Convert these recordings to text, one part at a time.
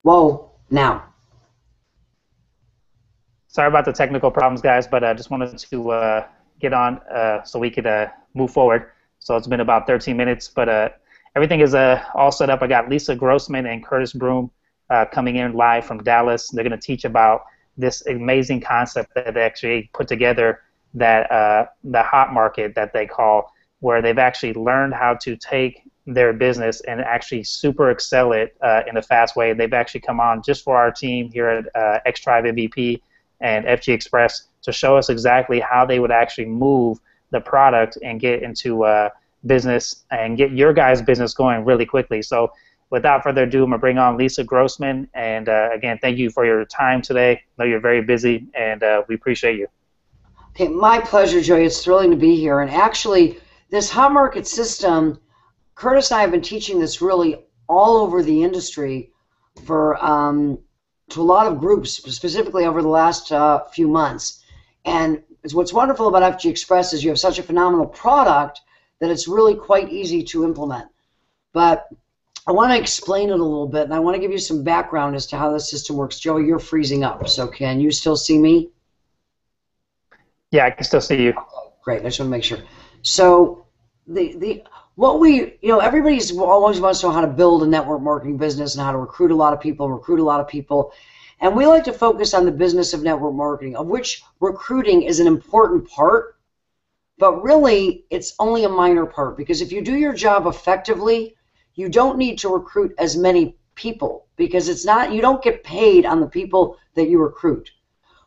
Whoa, now. Sorry about the technical problems, guys, but I just wanted to get on so we could move forward. So it's been about 13 minutes, but everything is all set up. I got Lisa Grossman and Curtis Broome coming in live from Dallas. They're going to teach about this amazing concept that they actually put together, that the hot market that they call, where they've actually learned how to take their business and actually super excel it in a fast way. They've actually come on just for our team here at X-Tribe MVP and FG Express to show us exactly how they would actually move the product and get into business and get your guys' business going really quickly. So without further ado, I'm going to bring on Lisa Grossman. And again, thank you for your time today. I know you're very busy, and we appreciate you. Okay, my pleasure, Joey. It's thrilling to be here. And actually, this hot market system, Curtis and I have been teaching this really all over the industry for to a lot of groups, specifically over the last few months. And what's wonderful about FG Express is you have such a phenomenal product that it's really quite easy to implement. But I want to explain it a little bit, and I want to give you some background as to how the system works. Joey, you're freezing up, so can you still see me? Yeah, I can still see you. Great, I just want to make sure. So everybody's always wants to know how to build a network marketing business and how to recruit a lot of people. And we like to focus on the business of network marketing, of which recruiting is an important part, but really it's only a minor part, because if you do your job effectively, you don't need to recruit as many people, because you don't get paid on the people that you recruit.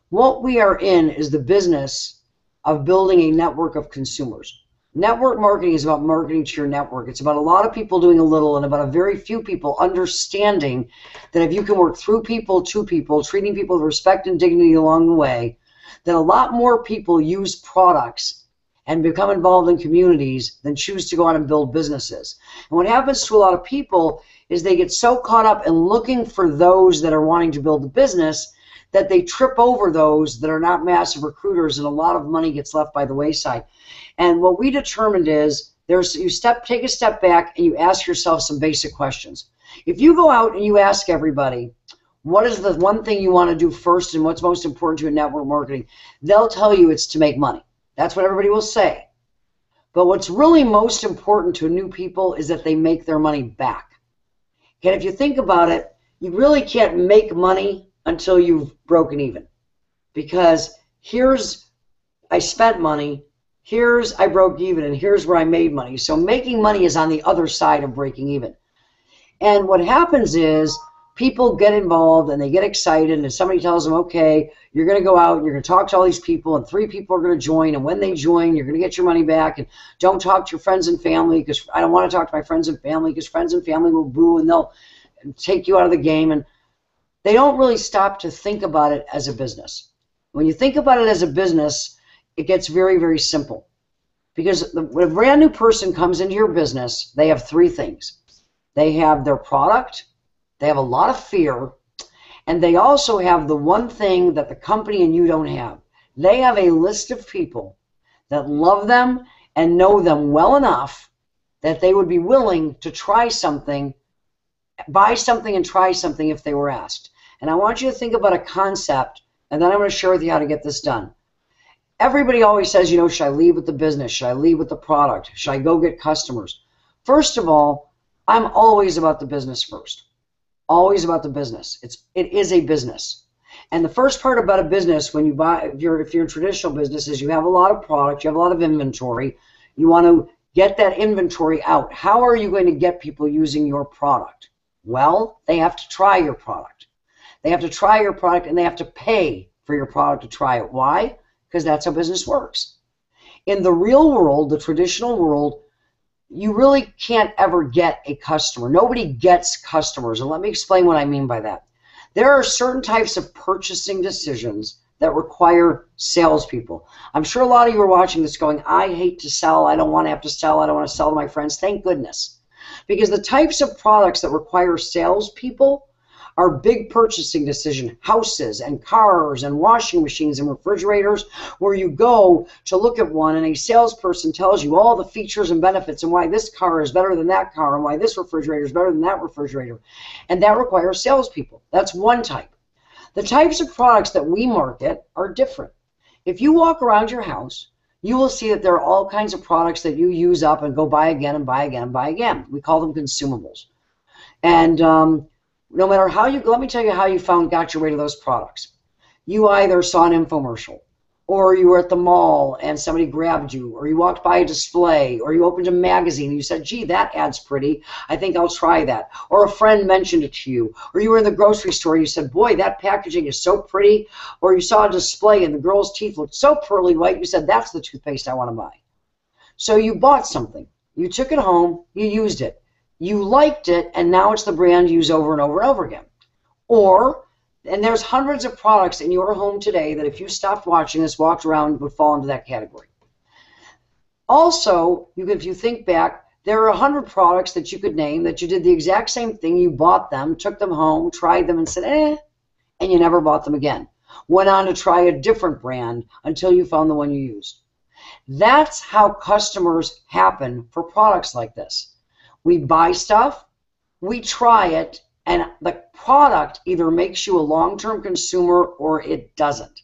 What we are in is the business of building a network of consumers. Network marketing is about marketing to your network. It's about a lot of people doing a little and about a very few people understanding that if you can work through people, to people, treating people with respect and dignity along the way, then a lot more people use products and become involved in communities than choose to go out and build businesses. And what happens to a lot of people is they get so caught up in looking for those that are wanting to build a business that they trip over those that are not massive recruiters, and a lot of money gets left by the wayside. And what we determined is take a step back and you ask yourself some basic questions. If you go out and you ask everybody, what is the one thing you want to do first and what's most important to you in network marketing, they'll tell you it's to make money. That's what everybody will say. But what's really most important to new people is that they make their money back. And if you think about it, you really can't make money until you've broken even. Because here's, I spent money, here's, I broke even, and here's where I made money. So making money is on the other side of breaking even. And what happens is people get involved and they get excited, and somebody tells them, okay, you're going to go out and you're going to talk to all these people, and 3 people are going to join, and when they join, you're going to get your money back, and don't talk to your friends and family, because I don't want to talk to my friends and family, because friends and family will boo and they'll take you out of the game. And they don't really stop to think about it as a business. When you think about it as a business, it gets very, very simple. Because when a brand new person comes into your business, they have 3 things. They have their product, they have a lot of fear, and they also have the one thing that the company and you don't have. They have a list of people that love them and know them well enough that they would be willing to try something, buy something and try something if they were asked. And I want you to think about a concept, and then I'm going to share with you how to get this done. Everybody always says, should I lead with the business? Should I lead with the product? Should I go get customers? First of all, I'm always about the business first. Always about the business. It is a business. And the first part about a business, when you buy, if you're in traditional business, is you have a lot of product, you have a lot of inventory. You want to get that inventory out. How are you going to get people using your product? Well, they have to try your product. They have to try your product, and they have to pay for your product to try it. Why? Because that's how business works. In the real world, the traditional world, you really can't ever get a customer. Nobody gets customers, and let me explain what I mean by that. There are certain types of purchasing decisions that require salespeople. I'm sure a lot of you are watching this going, I hate to sell, I don't want to have to sell, I don't want to sell to my friends. Thank goodness. Because the types of products that require salespeople our big purchasing decision, houses and cars and washing machines and refrigerators, where you go to look at one and a salesperson tells you all the features and benefits and why this car is better than that car and why this refrigerator is better than that refrigerator. And that requires salespeople. That's one type. The types of products that we market are different. If you walk around your house, you will see that there are all kinds of products that you use up and go buy again and buy again and buy again. We call them consumables. And no matter how you, let me tell you how you got your way to those products. You either saw an infomercial, or you were at the mall and somebody grabbed you, or you walked by a display, or you opened a magazine and you said, gee, that ad's pretty, I think I'll try that. Or a friend mentioned it to you, or you were in the grocery store and you said, boy, that packaging is so pretty, or you saw a display and the girl's teeth looked so pearly white, you said, that's the toothpaste I want to buy. So you bought something, you took it home, you used it, you liked it, and now it's the brand you use over and over and over again. And there's hundreds of products in your home today that if you stopped watching this, walked around, would fall into that category. Also, if you think back, there are 100 products that you could name that you did the exact same thing. You bought them, took them home, tried them, and said, and you never bought them again. Went on to try a different brand until you found the one you used. That's how customers happen for products like this. We buy stuff, we try it, and the product either makes you a long-term consumer or it doesn't.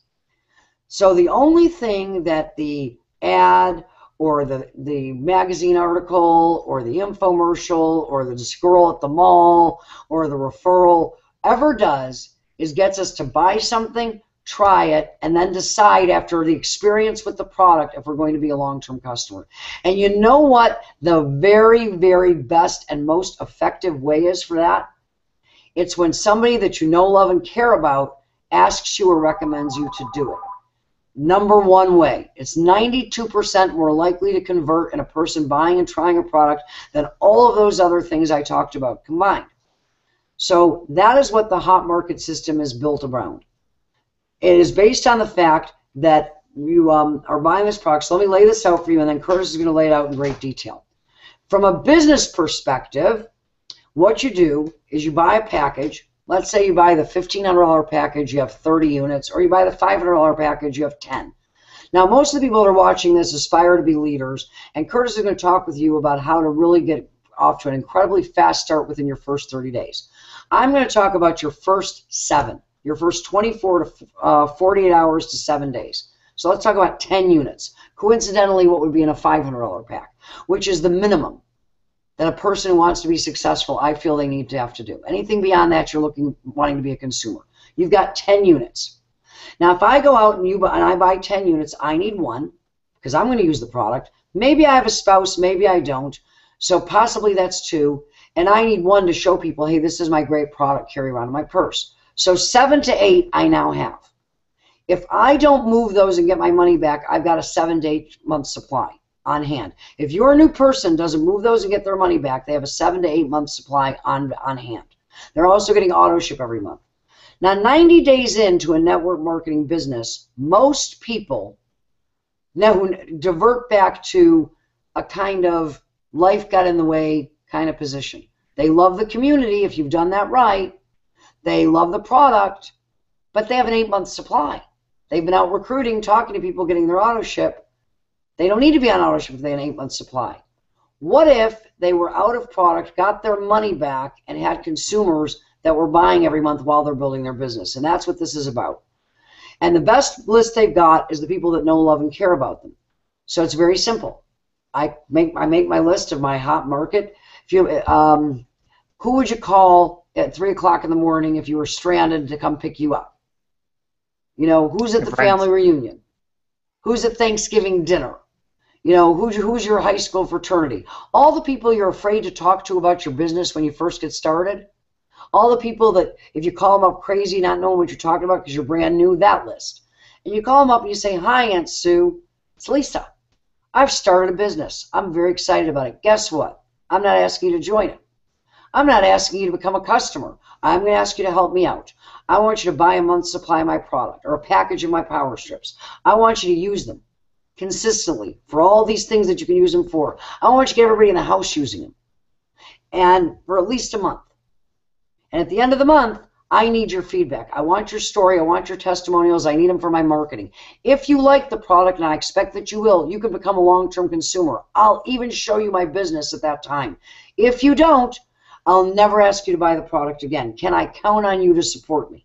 So the only thing that the ad or the magazine article or the infomercial or the scroll at the mall or the referral ever does is gets us to buy something, try it, and then decide after the experience with the product if we're going to be a long-term customer. And you know what the very, very best and most effective way is for that? It's when somebody that you know, love, and care about asks you or recommends you to do it. Number one way. It's 92% more likely to convert in a person buying and trying a product than all of those other things I talked about combined. So that is what the hot market system is built around. It is based on the fact that you are buying this product. So let me lay this out for you, and then Curtis is going to lay it out in great detail. From a business perspective, what you do is you buy a package. Let's say you buy the $1,500 package, you have 30 units, or you buy the $500 package, you have 10. Now, most of the people that are watching this aspire to be leaders, and Curtis is going to talk with you about how to really get off to an incredibly fast start within your first 30 days. I'm going to talk about your first 7, your first 24 to 48 hours to 7 days. So let's talk about 10 units. Coincidentally, what would be in a $500 pack, which is the minimum that a person who wants to be successful, I feel they need to have to do. Anything beyond that, you're wanting to be a consumer. You've got 10 units. Now, if I go out and I buy 10 units, I need 1 because I'm going to use the product. Maybe I have a spouse, maybe I don't. So possibly that's 2. And I need 1 to show people, hey, this is my great product, carry around in my purse. So 7 to 8 I now have. If I don't move those and get my money back, I've got a 7 to 8 month supply on hand. If your new person doesn't move those and get their money back, they have a 7 to 8 month supply on hand. They're also getting auto ship every month. Now, 90 days into a network marketing business, most people now divert back to a kind of life got in the way kind of position. They love the community if you've done that right. They love the product, but they have an 8 month supply. They've been out recruiting, talking to people, getting their auto ship. They don't need to be on auto ship if they have an 8 month supply. What if they were out of product, got their money back, and had consumers that were buying every month while they're building their business? And that's what this is about. And the best list they've got is the people that know, love, and care about them. So it's very simple. I make my list of my hot market. If you, who would you call at 3 o'clock in the morning if you were stranded to come pick you up? You know, who's at the family reunion? Who's at Thanksgiving dinner? You know, who's your high school fraternity? All the people you're afraid to talk to about your business when you first get started. All the people that if you call them up crazy, not knowing what you're talking about because you're brand new, that list. And you call them up and you say, hi, Aunt Sue, it's Lisa. I've started a business. I'm very excited about it. Guess what? I'm not asking you to join it. I'm not asking you to become a customer. I'm going to ask you to help me out. I want you to buy a month's supply of my product or a package of my power strips. I want you to use them consistently for all these things that you can use them for. I want you to get everybody in the house using them. And for at least a month. And at the end of the month, I need your feedback. I want your story. I want your testimonials. I need them for my marketing. If you like the product, and I expect that you will, you can become a long-term consumer. I'll even show you my business at that time. If you don't, I'll never ask you to buy the product again. Can I count on you to support me?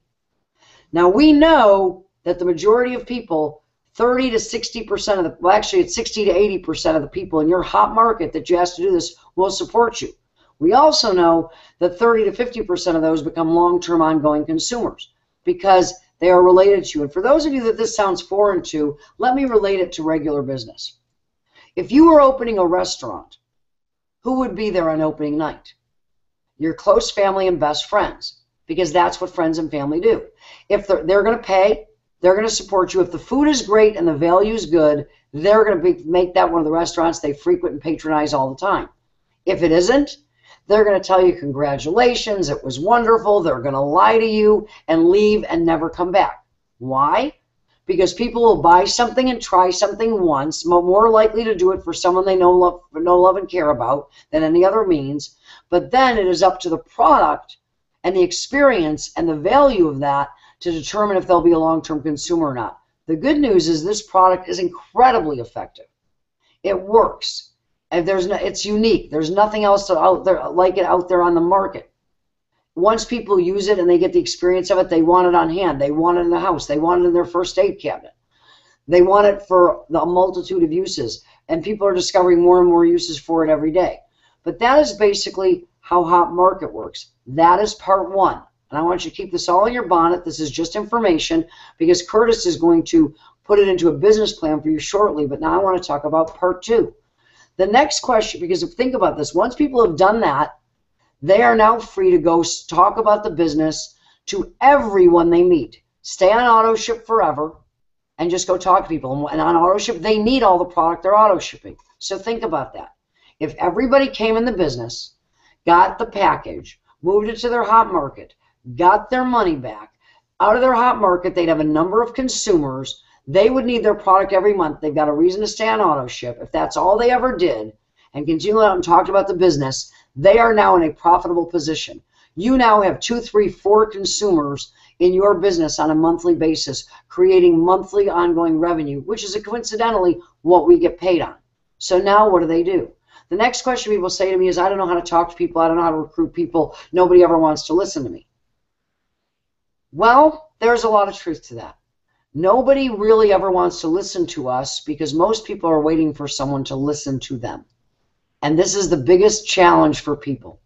Now, we know that the majority of people, 30 to 60% of the, well, actually it's 60 to 80% of the people in your hot market that you ask to do this will support you. We also know that 30 to 50% of those become long-term ongoing consumers because they are related to you. And for those of you that this sounds foreign to, let me relate it to regular business. If you were opening a restaurant, who would be there on opening night? Your close family and best friends, because that's what friends and family do. If they're going to pay, they're going to support you. If the food is great and the value is good, they're going to make that one of the restaurants they frequent and patronize all the time. If it isn't, they're going to tell you, congratulations, it was wonderful. They're going to lie to you and leave and never come back. Why? Because people will buy something and try something once, more likely to do it for someone they know, love and care about than any other means. But then it is up to the product and the experience and the value of that to determine if they'll be a long-term consumer or not. The good news is this product is incredibly effective. It works. And it's unique. There's nothing else out there like it out there on the market. Once people use it and they get the experience of it, they want it on hand. They want it in the house. They want it in their first aid cabinet. They want it for the multitude of uses. And people are discovering more and more uses for it every day. But that is basically how Hot Market works. That is part one. And I want you to keep this all in your bonnet. This is just information because Curtis is going to put it into a business plan for you shortly. But now I want to talk about part two. The next question, because think about this, once people have done that, they are now free to go talk about the business to everyone they meet. Stay on auto ship forever and just go talk to people. And on auto ship, they need all the product they're auto shipping. So think about that. If everybody came in the business, got the package, moved it to their hot market, got their money back, out of their hot market, they'd have a number of consumers. They would need their product every month. They've got a reason to stay on auto ship. If that's all they ever did and continued out and talked about the business, they are now in a profitable position. You now have 2, 3, 4 consumers in your business on a monthly basis, creating monthly ongoing revenue, which is coincidentally what we get paid on. So now what do? The next question people say to me is, I don't know how to talk to people. I don't know how to recruit people. Nobody ever wants to listen to me. Well, there's a lot of truth to that. Nobody really ever wants to listen to us because most people are waiting for someone to listen to them. And this is the biggest challenge for people.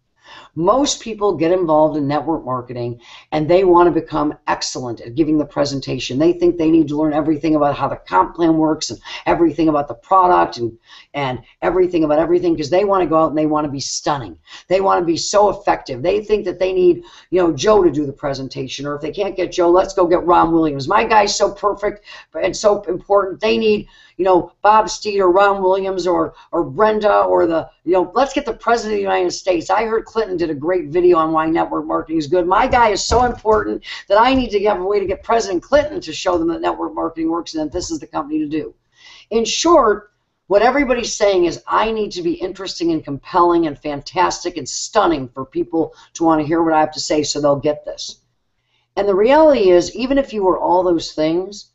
Most people get involved in network marketing and they want to become excellent at giving the presentation. They think they need to learn everything about how the comp plan works and everything about the product and everything about everything because they want to go out and they want to be stunning. They want to be so effective. They think that they need, Joe to do the presentation, or if they can't get Joe, let's go get Ron Williams. My guy's so perfect and so important. They need, Bob Steed or Ron Williams or Brenda or let's get the President of the United States. I heard Clinton did a great video on why network marketing is good. My guy is so important that I need to have a way to get President Clinton to show them that network marketing works and that this is the company to do. In short, what everybody's saying is I need to be interesting and compelling and fantastic and stunning for people to want to hear what I have to say so they'll get this. And the reality is, even if you were all those things,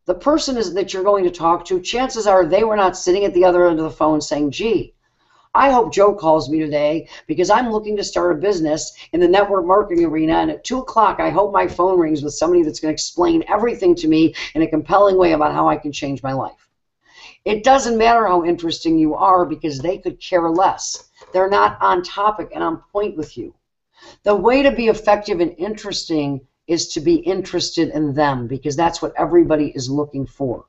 the person that you're going to talk to, chances are they were not sitting at the other end of the phone saying, gee, I hope Joe calls me today because I'm looking to start a business in the network marketing arena, and at 2 o'clock I hope my phone rings with somebody that's going to explain everything to me in a compelling way about how I can change my life. It doesn't matter how interesting you are because they could care less. They're not on topic and on point with you. The way to be effective and interesting is to be interested in them because that's what everybody is looking for.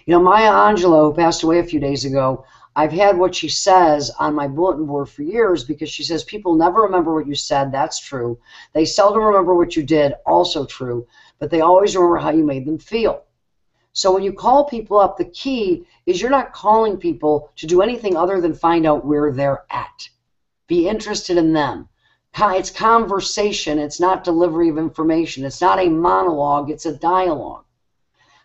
Maya Angelou, who passed away a few days ago, I've had what she says on my bulletin board for years because she says people never remember what you said. That's true. They seldom remember what you did. Also true. But they always remember how you made them feel. So when you call people up, the key is you're not calling people to do anything other than find out where they're at. Be interested in them. It's conversation. It's not delivery of information. It's not a monologue. It's a dialogue.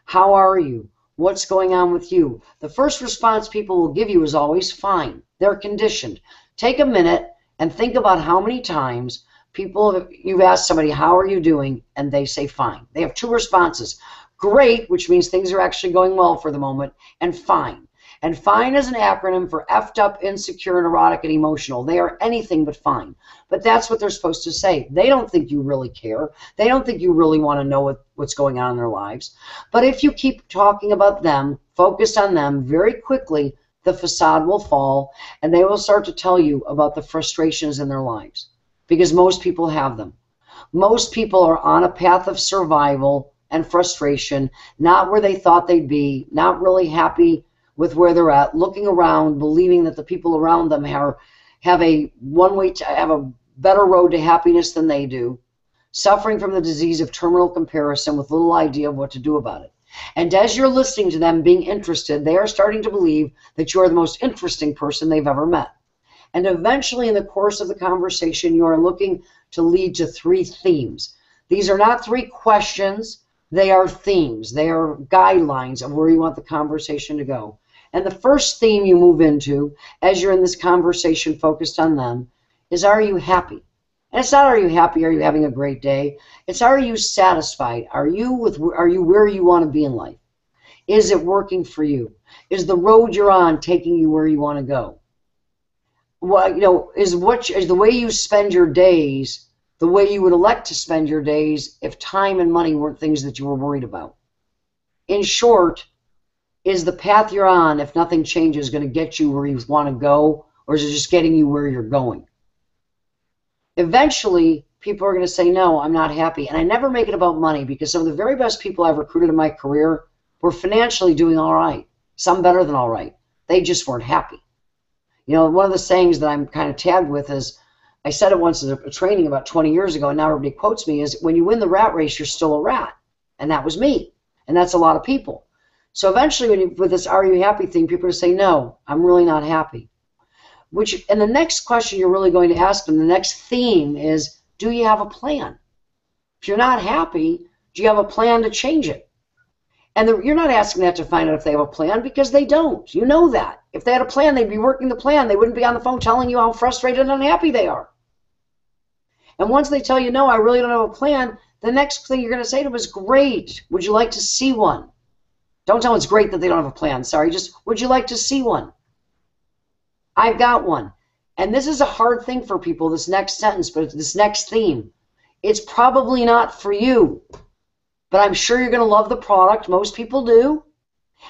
How are you? What's going on with you? The first response people will give you is always fine. They're conditioned. Take a minute and think about how many times People, you've asked somebody, how are you doing? And they say fine. They have two responses. Great, which means things are actually going well for the moment, and fine. And fine is an acronym for effed up, insecure, neurotic, and emotional. They are anything but fine. But that's what they're supposed to say. They don't think you really care. They don't think you really want to know what's going on in their lives. But if you keep talking about them, focus on them, very quickly, the facade will fall, and they will start to tell you about the frustrations in their lives. Because most people have them. Most people are on a path of survival and frustration, not where they thought they'd be, not really happy with where they're at, looking around, believing that the people around them have a better road to happiness than they do, suffering from the disease of terminal comparison with little idea of what to do about it. And as you're listening to them being interested, they are starting to believe that you are the most interesting person they've ever met. And eventually, in the course of the conversation, you are looking to lead to 3 themes. These are not 3 questions. They are themes. They are guidelines of where you want the conversation to go. And the first theme you move into, as you're in this conversation focused on them, is, are you happy? And it's not, are you happy? Are you having a great day? It's, are you satisfied? Are you where you want to be in life? Is it working for you? Is the road you're on taking you where you want to go? Well, is the way you spend your days the way you would elect to spend your days if time and money weren't things that you were worried about? In short, is the path you're on, if nothing changes, going to get you where you want to go, or is it just getting you where you're going? Eventually, people are going to say, no, I'm not happy. And I never make it about money, because some of the very best people I've recruited in my career were financially doing all right, some better than all right. They just weren't happy. You know, one of the sayings that I'm kind of tagged with is, I said it once at a training about 20 years ago, and now everybody quotes me, is, when you win the rat race, you're still a rat. And that was me. And that's a lot of people. So eventually, with this are you happy thing, people are say, no, I'm really not happy. And the next question you're really going to ask them, the next theme is, do you have a plan? If you're not happy, do you have a plan to change it? And you're not asking that to find out if they have a plan, because they don't. You know that. If they had a plan, they'd be working the plan. They wouldn't be on the phone telling you how frustrated and unhappy they are. And once they tell you, no, I really don't have a plan, the next thing you're going to say to them is, great. Would you like to see one? Don't tell them it's great that they don't have a plan. Sorry, just, would you like to see one? I've got one. And this is a hard thing for people, this next sentence, but this next theme. It's probably not for you. But I'm sure you're going to love the product. Most people do.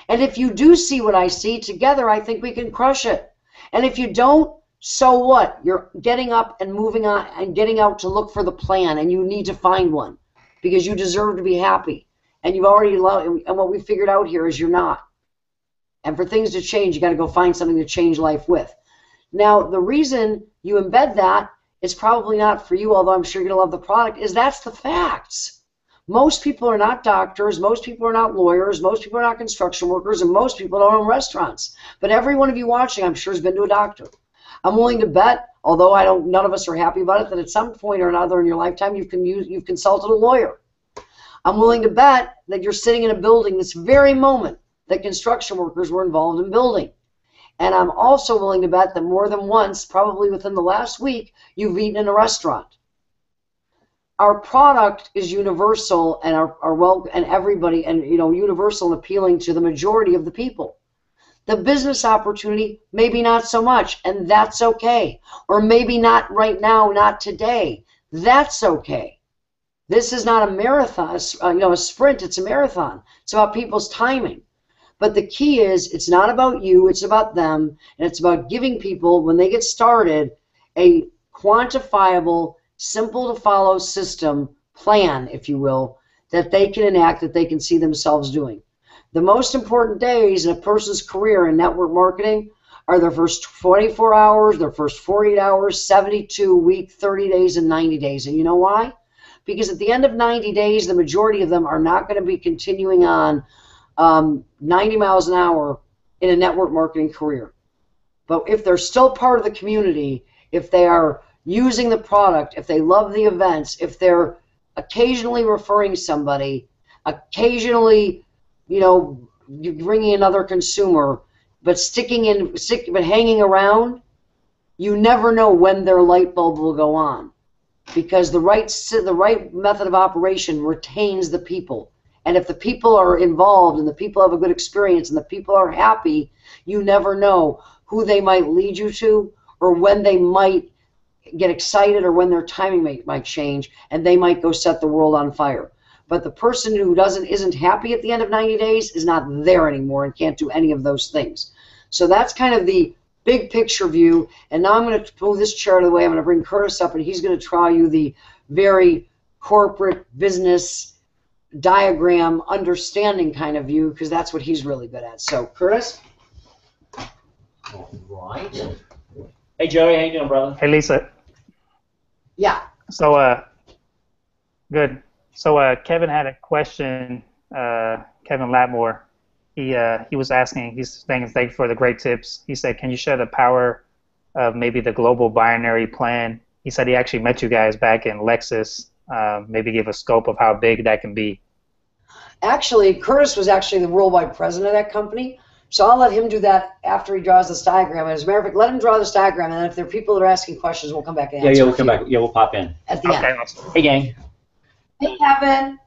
And if you do see what I see, together I think we can crush it. And if you don't, so what? You're getting up and moving on and getting out to look for the plan, and you need to find one because you deserve to be happy. And you've already loved, and what we figured out here is you're not. And for things to change, you got to go find something to change life with. Now, the reason you embed that, it's probably not for you, although I'm sure you're going to love the product, is that's the facts. Most people are not doctors, most people are not lawyers, most people are not construction workers, and most people don't own restaurants. But every one of you watching, I'm sure, has been to a doctor. I'm willing to bet, although none of us are happy about it, that at some point or another in your lifetime you've consulted a lawyer. I'm willing to bet that you're sitting in a building this very moment that construction workers were involved in building. And I'm also willing to bet that more than once, probably within the last week, you've eaten in a restaurant. Our product is universal and and everybody, and universal and appealing to the majority of the people. The business opportunity, maybe not so much, and that's okay. Or maybe not right now, not today. That's okay. This is not a marathon, a sprint, it's a marathon. It's about people's timing. But the key is, it's not about you, it's about them, and it's about giving people, when they get started, a quantifiable, simple to follow system, plan, if you will, that they can enact, that they can see themselves doing. The most important days in a person's career in network marketing are their first 24 hours, their first 48 hours, 72, week, 30 days, and 90 days. And you know why? Because at the end of 90 days, the majority of them are not going to be continuing on 90 miles an hour in a network marketing career. But if they're still part of the community, if they are using the product, if they love the events, if they're occasionally referring somebody, occasionally, bringing another consumer, but hanging around, you never know when their light bulb will go on. because the right method of operation retains the people. And if the people are involved and the people have a good experience and the people are happy, you never know who they might lead you to or when they might get excited or when their timing might change and they might go set the world on fire. But the person who isn't happy at the end of 90 days is not there anymore and can't do any of those things. So that's kind of the big picture view. And now I'm going to move this chair out of the way. I'm going to bring Curtis up, and he's going to draw you the very corporate business diagram understanding kind of view, because that's what he's really good at. So, Curtis? All right. Hey, Joey. How you doing, brother? Hey, Lisa. Yeah. So, good. So, Kevin had a question, Kevin Latmore. He was asking, he's saying thank you for the great tips. He said, can you share the power of maybe the global binary plan? He said he actually met you guys back in Lexus. Maybe give a scope of how big that can be. Actually, Curtis was actually the worldwide president of that company, so I'll let him do that after he draws this diagram. As a matter of fact, let him draw this diagram, and then if there are people that are asking questions, we'll come back and answer. Yeah, we'll come back. Yeah, we'll pop in. At the end. Awesome. Hey, gang. Hey, Kevin.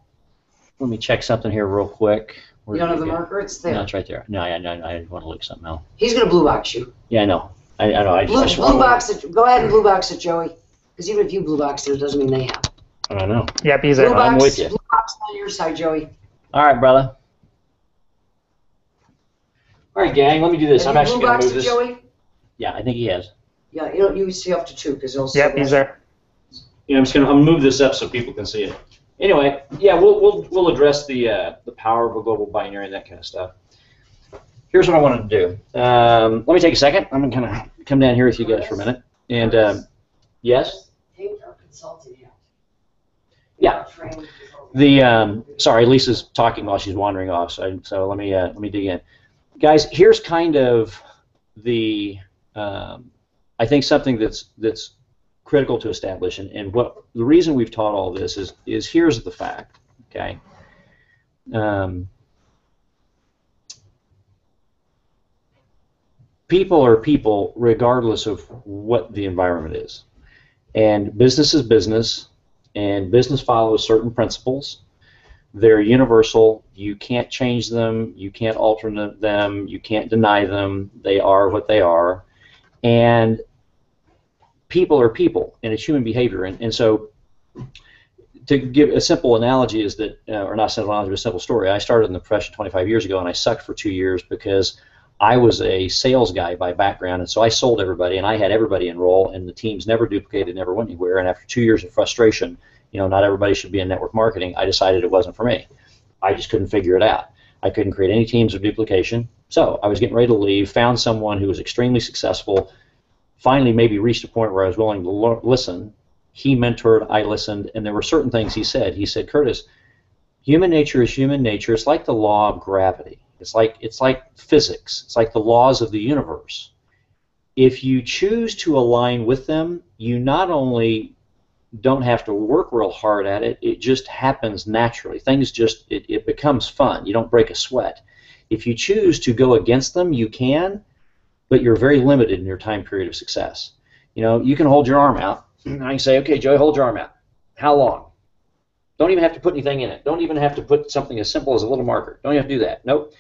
Let me check something here real quick. You don't have the marker? It's there. No, it's right there. No, I want to look something else. He's going to blue box you. Yeah, I know. I know. Blue box it. Go ahead and blue box it, Joey. Because even if you blue box it, it doesn't mean they have. I don't know. Yep, he's there. I'm with you. Blue box on your side, Joey. All right, brother. All right, gang. Let me do this. I'm actually going to move this. Joey? Yeah, I think he has. Yeah, you see up to 2 because he'll. Yep, he's there. Yeah, I'm gonna move this up so people can see it. Anyway, yeah, we'll address the power of a global binary and that kind of stuff. Here's what I wanted to do. Let me take a second. I'm gonna kind of come down here with you guys for a minute. And yes. Yeah. Sorry, Lisa's talking while she's wandering off. So let me dig in, guys. Here's kind of the I think something that's critical to establish, and what the reason we've taught all this is here's the fact. Okay. People are people regardless of what the environment is, and business is business, and business follows certain principles. They're universal. You can't change them. You can't alter them. You can't deny them. They are what they are. And people are people, and it's human behavior. And so to give a simple analogy is that, or not a simple analogy, but a simple story. I started in the profession 25 years ago, and I sucked for 2 years because I was a sales guy by background, and so I sold everybody, and I had everybody enroll, and the teams never duplicated, never went anywhere. And after 2 years of frustration, not everybody should be in network marketing, I decided it wasn't for me. I just couldn't figure it out. I couldn't create any teams of duplication. So I was getting ready to leave, found someone who was extremely successful, finally maybe reached a point where I was willing to listen. He mentored, I listened, and there were certain things he said. He said, Curtis, human nature is human nature. It's like the law of gravity. It's like physics. It's like the laws of the universe. If you choose to align with them, you not only don't have to work real hard at it, it just happens naturally. Things just, it becomes fun. You don't break a sweat. If you choose to go against them, you can, but you're very limited in your time period of success. You can hold your arm out, and I can say, okay, Joey, hold your arm out. How long? Don't even have to put anything in it. Don't even have to put something as simple as a little marker. Don't even have to do that. Nope.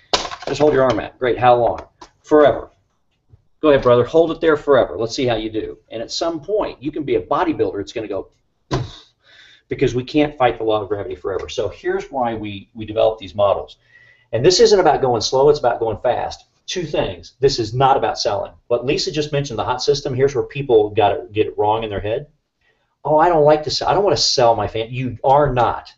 Just hold your arm out. Great. How long? Forever. Go ahead, brother. Hold it there forever. Let's see how you do. And at some point, you can be a bodybuilder. It's going to go because we can't fight the law of gravity forever. So here's why we develop these models. And this isn't about going slow. It's about going fast. Two things. This is not about selling. What Lisa just mentioned, the hot system, here's where people get it wrong in their head. Oh, I don't like to sell. I don't want to sell my fan. You are not.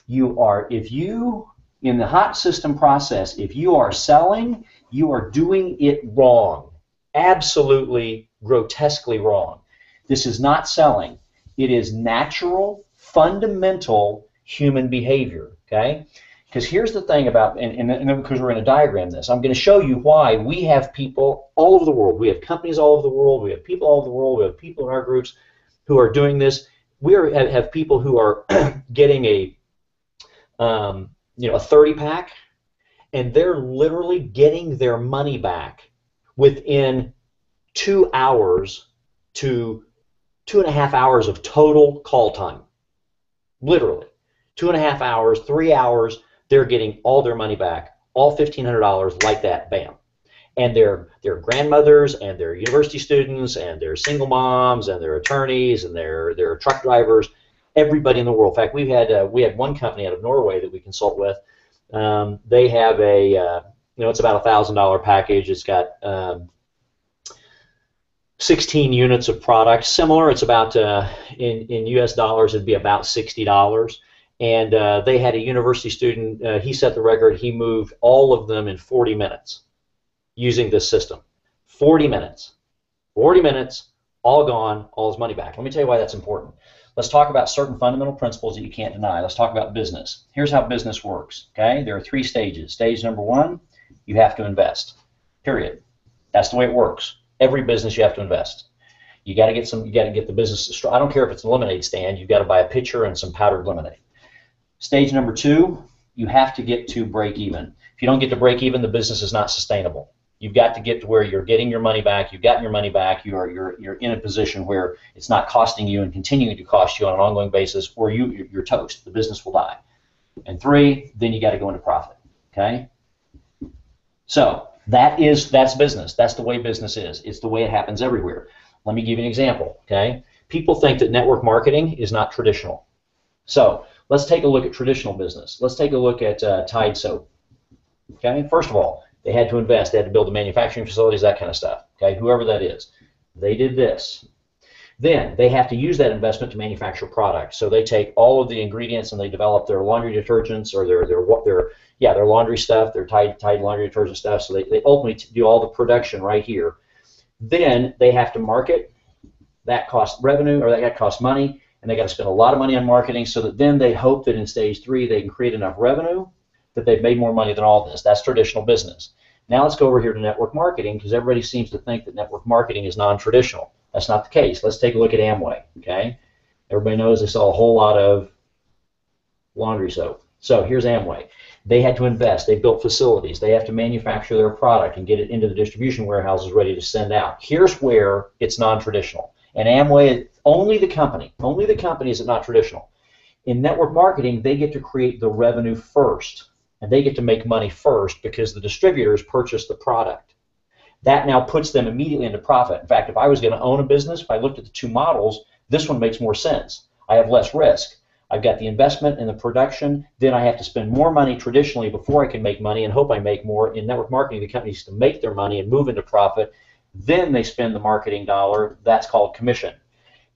You are, if you, in the hot system process, if you are selling, you are doing it wrong. Absolutely, grotesquely wrong. This is not selling. It is natural, fundamental human behavior, okay? Because here's the thing about, and because we're going to diagram this, I'm going to show you why we have people all over the world. We have companies all over the world. We have people all over the world. We have people in our groups who are doing this. We have people who are getting a 30-pack, and they're literally getting their money back within 2 hours to 2.5 hours of total call time. Literally. 2.5 hours, 3 hours, they're getting all their money back, all $1,500 like that, bam. And their grandmothers and their university students and their single moms and their attorneys and their truck drivers, everybody in the world. In fact, we had one company out of Norway that we consult with. They have it's about $1,000 package. It's got 16 units of product. Similar, it's about in U.S. dollars, it'd be about $60. And they had a university student. He set the record. He moved all of them in 40 minutes using this system. 40 minutes. 40 minutes, all gone, all his money back. Let me tell you why that's important. Let's talk about certain fundamental principles that you can't deny. Let's talk about business. Here's how business works. Okay, there are 3 stages. Stage number 1, you have to invest. Period. That's the way it works. Every business you have to invest. You got to get the business. I don't care if it's a lemonade stand. You've got to buy a pitcher and some powdered lemonade. Stage number 2, you have to get to break even. If you don't get to break even, the business is not sustainable. You've got to get to where you're getting your money back. You've gotten your money back. You're in a position where it's not costing you and continuing to cost you on an ongoing basis, or you're toast. The business will die. And 3, then you got to go into profit. Okay. So that's business. That's the way business is. It's the way it happens everywhere. Let me give you an example. Okay. People think that network marketing is not traditional. So let's take a look at traditional business. Let's take a look at Tide soap. Okay. First of all, they had to invest. They had to build the manufacturing facilities, that kind of stuff. Okay, whoever that is. They did this. Then they have to use that investment to manufacture products. So they take all of the ingredients and they develop their laundry detergents or their laundry stuff, their Tide laundry detergent stuff. So they ultimately do all the production right here. Then they have to market. That costs revenue, or that costs money, and they got to spend a lot of money on marketing. So that then they hope that in stage 3 they can create enough revenue that they've made more money than all this. That's traditional business. Now let's go over here to network marketing, because everybody seems to think that network marketing is non-traditional. That's not the case. Let's take a look at Amway. Okay, everybody knows they sell a whole lot of laundry soap. So here's Amway. They had to invest. They built facilities. They have to manufacture their product and get it into the distribution warehouses ready to send out. Here's where it's non-traditional. And Amway, only the company is not traditional. In network marketing, they get to create the revenue first. And they get to make money first because the distributors purchase the product. That now puts them immediately into profit. In fact, if I was going to own a business, if I looked at the 2 models, this one makes more sense. I have less risk. I've got the investment and the production. Then I have to spend more money traditionally before I can make money and hope I make more. In network marketing, the companies to make their money and move into profit. Then they spend the marketing dollar. That's called commission.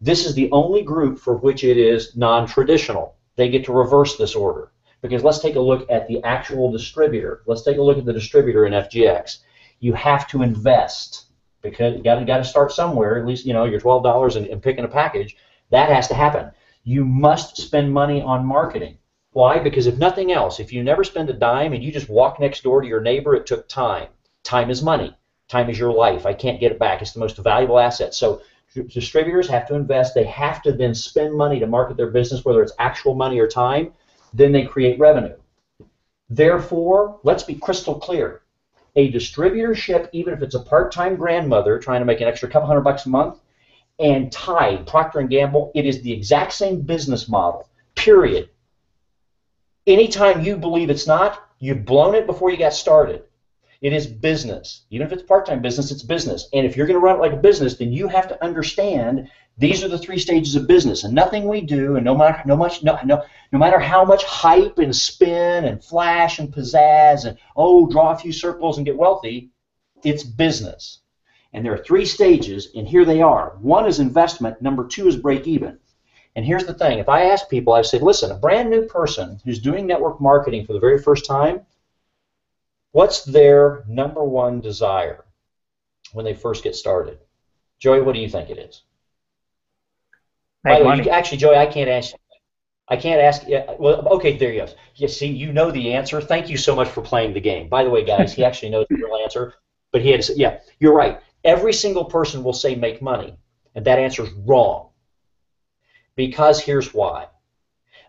This is the only group for which it is non-traditional. They get to reverse this order. Because let's take a look at the actual distributor. Let's take a look at the distributor in FGX. You have to invest, because you got to start somewhere. At least, your $12 and picking a package. That has to happen. You must spend money on marketing. Why? Because if nothing else, if you never spend a dime and you just walk next door to your neighbor, it took time. Time is money. Time is your life. I can't get it back. It's the most valuable asset. So distributors have to invest. They have to then spend money to market their business, whether it's actual money or time. Then they create revenue. Therefore, let's be crystal clear. A distributorship, even if it's a part-time grandmother trying to make an extra couple $100 a month, and Tide, Procter & Gamble, it is the exact same business model, period. Anytime you believe it's not, you've blown it before you got started. It is business. Even if it's part-time business, it's business. And if you're going to run it like a business, then you have to understand these are the 3 stages of business. And nothing we do, and no matter how much hype and spin and flash and pizzazz and, draw a few circles and get wealthy, it's business. And there are 3 stages, and here they are. 1 is investment. Number 2 is break even. And here's the thing. If I ask people, I say, listen, a brand new person who's doing network marketing for the very first time, what's their number 1 desire when they first get started? Joey, what do you think it is? By the way, actually, Joey, I can't ask. Well, okay, there you go. You see, you know the answer. Thank you so much for playing the game. By the way, guys, he actually knows the real answer, but he had to say, yeah, you're right. Every single person will say make money, and that answer is wrong. Because here's why.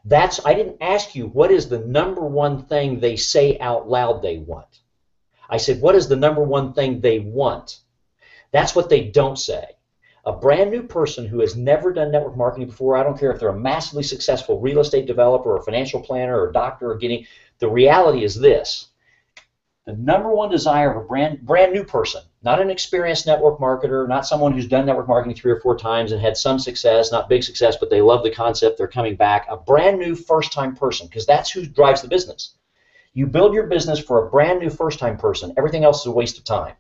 I didn't ask you what is the number 1 thing they say out loud they want. I said, what is the number 1 thing they want? That's what they don't say. A brand new person who has never done network marketing before, I don't care if they're a massively successful real estate developer or financial planner or doctor or getting, the reality is this. The number one desire of a brand new person, not an experienced network marketer, not someone who's done network marketing 3 or 4 times and had some success, not big success, but they love the concept, they're coming back, a brand new first-time person, because that's who drives the business. You build your business for a brand new first-time person. Everything else is a waste of time.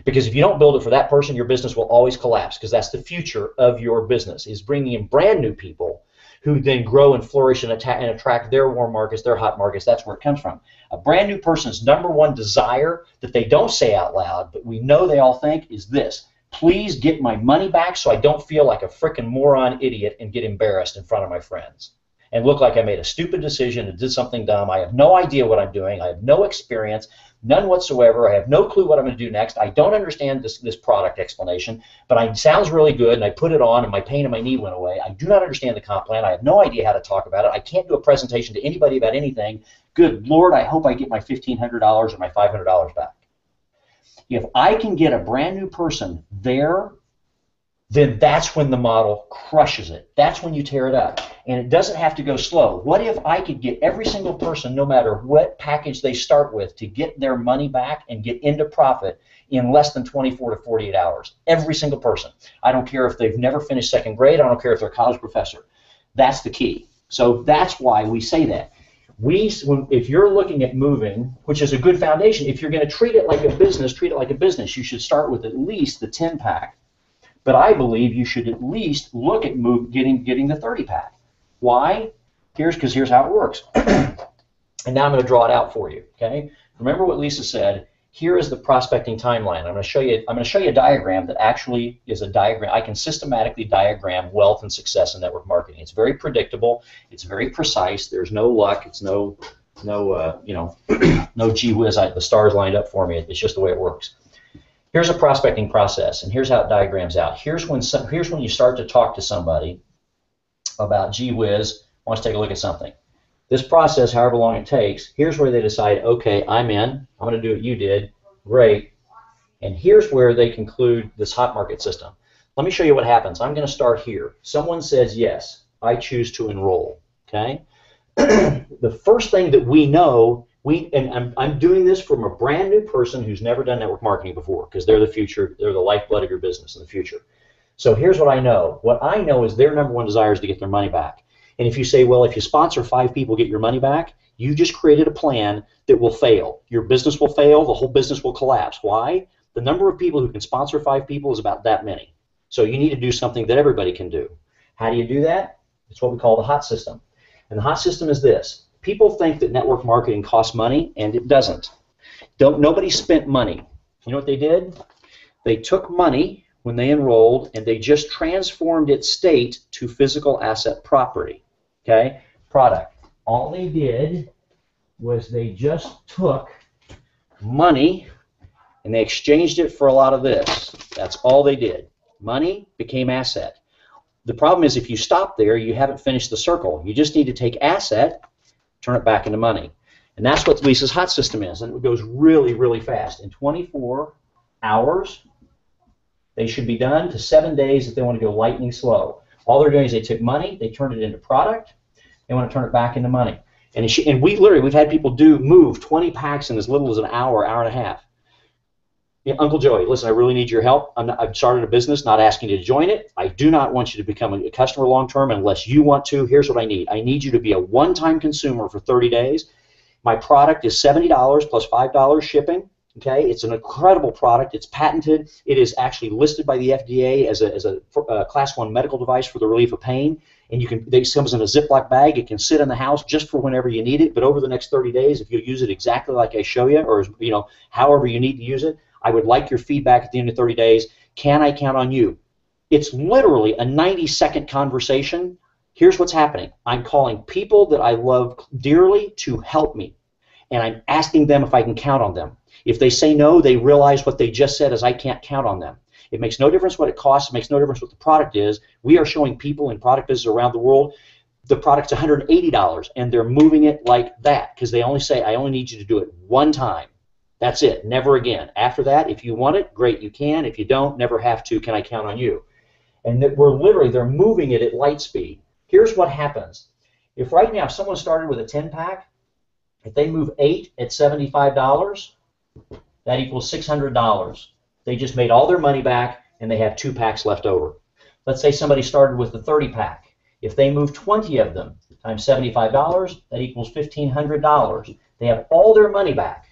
Because if you don't build it for that person, your business will always collapse, because that's the future of your business, is bringing in brand new people who then grow and flourish and attract their warm markets, their hot markets. That's where it comes from. A brand new person's number one desire that they don't say out loud, but we know they all think, is this: please get my money back so I don't feel like a frickin' moron idiot and get embarrassed in front of my friends and look like I made a stupid decision and did something dumb. I have no idea what I'm doing. I have no experience, none whatsoever. I have no clue what I'm going to do next. I don't understand this product explanation, but it sounds really good, and I put it on, and my pain in my knee went away. I do not understand the comp plan. I have no idea how to talk about it. I can't do a presentation to anybody about anything. Good Lord, I hope I get my $1,500 or my $500 back. If I can get a brand new person there, then that's when the model crushes it. That's when you tear it up. And it doesn't have to go slow. What if I could get every single person, no matter what package they start with, to get their money back and get into profit in less than 24 to 48 hours? Every single person. I don't care if they've never finished second grade. I don't care if they're a college professor. That's the key. So that's why we say that. If you're looking at moving, which is a good foundation, if you're going to treat it like a business, treat it like a business. You should start with at least the 10-pack. But I believe you should at least look at getting the 30-pack. Why? Here's how it works. And now I'm going to draw it out for you. Okay? Remember what Lisa said. Here is the prospecting timeline. I'm going to show you a diagram that actually is a diagram. I can systematically diagram wealth and success in network marketing. It's very predictable. It's very precise. There's no luck. It's no gee whiz. The stars lined up for me. It's just the way it works. Here's a prospecting process, and here's how it diagrams out. Here's when you start to talk to somebody about, gee whiz, wants to take a look at something. This process, however long it takes, here's where they decide, okay, I'm in. I'm going to do what you did. Great. And here's where they conclude this hot market system. Let me show you what happens. I'm going to start here. Someone says, yes, I choose to enroll. Okay? The first thing that we know, and I'm doing this from a brand new person who's never done network marketing before, because they're the future, they're the lifeblood of your business in the future. So here's what I know. What I know is their number one desire is to get their money back. And if you say, well, if you sponsor 5 people, get your money back, you just created a plan that will fail. Your business will fail, the whole business will collapse. Why? The number of people who can sponsor 5 people is about that many. So you need to do something that everybody can do. How do you do that? It's what we call the hot system. And the hot system is this. People think that network marketing costs money, and it doesn't. Nobody spent money. You know what they did? They took money when they enrolled, and they just transformed its state to physical asset property. Okay? Product. All they did was they just took money and they exchanged it for a lot of this. That's all they did. Money became asset. The problem is if you stop there, you haven't finished the circle. You just need to take asset, turn it back into money. And that's what Lisa's hot system is. And it goes really, really fast. In 24 hours, they should be done, to 7 days if they want to go lightning slow. All they're doing is they took money, they turned it into product, they want to turn it back into money. And we've had people move 20 packs in as little as an hour, hour and a half. Yeah, Uncle Joey, listen, I really need your help. I've started a business, not asking you to join it. I do not want you to become a customer long term unless you want to. Here's what I need. I need you to be a one-time consumer for 30 days. My product is $70 plus $5 shipping. Okay, it's an incredible product. It's patented. It is actually listed by the FDA as a Class 1 medical device for the relief of pain. And it comes in a Ziploc bag. It can sit in the house just for whenever you need it. But over the next 30 days, if you use it exactly like I show you, or however you need to use it, I would like your feedback at the end of 30 days. Can I count on you? It's literally a 90-second conversation. Here's what's happening. I'm calling people that I love dearly to help me, and I'm asking them if I can count on them. If they say no, they realize what they just said is I can't count on them. It makes no difference what it costs. It makes no difference what the product is. We are showing people in product business around the world the product's $180, and they're moving it like that because they only say, I only need you to do it one time. That's it. Never again. After that, if you want it, great, you can. If you don't, never have to. Can I count on you? And that they're moving it at light speed. Here's what happens. If right now, if someone started with a 10-pack, if they move 8 at $75, that equals $600. They just made all their money back, and they have 2 packs left over. Let's say somebody started with a 30-pack. If they move 20 of them times $75, that equals $1,500. They have all their money back.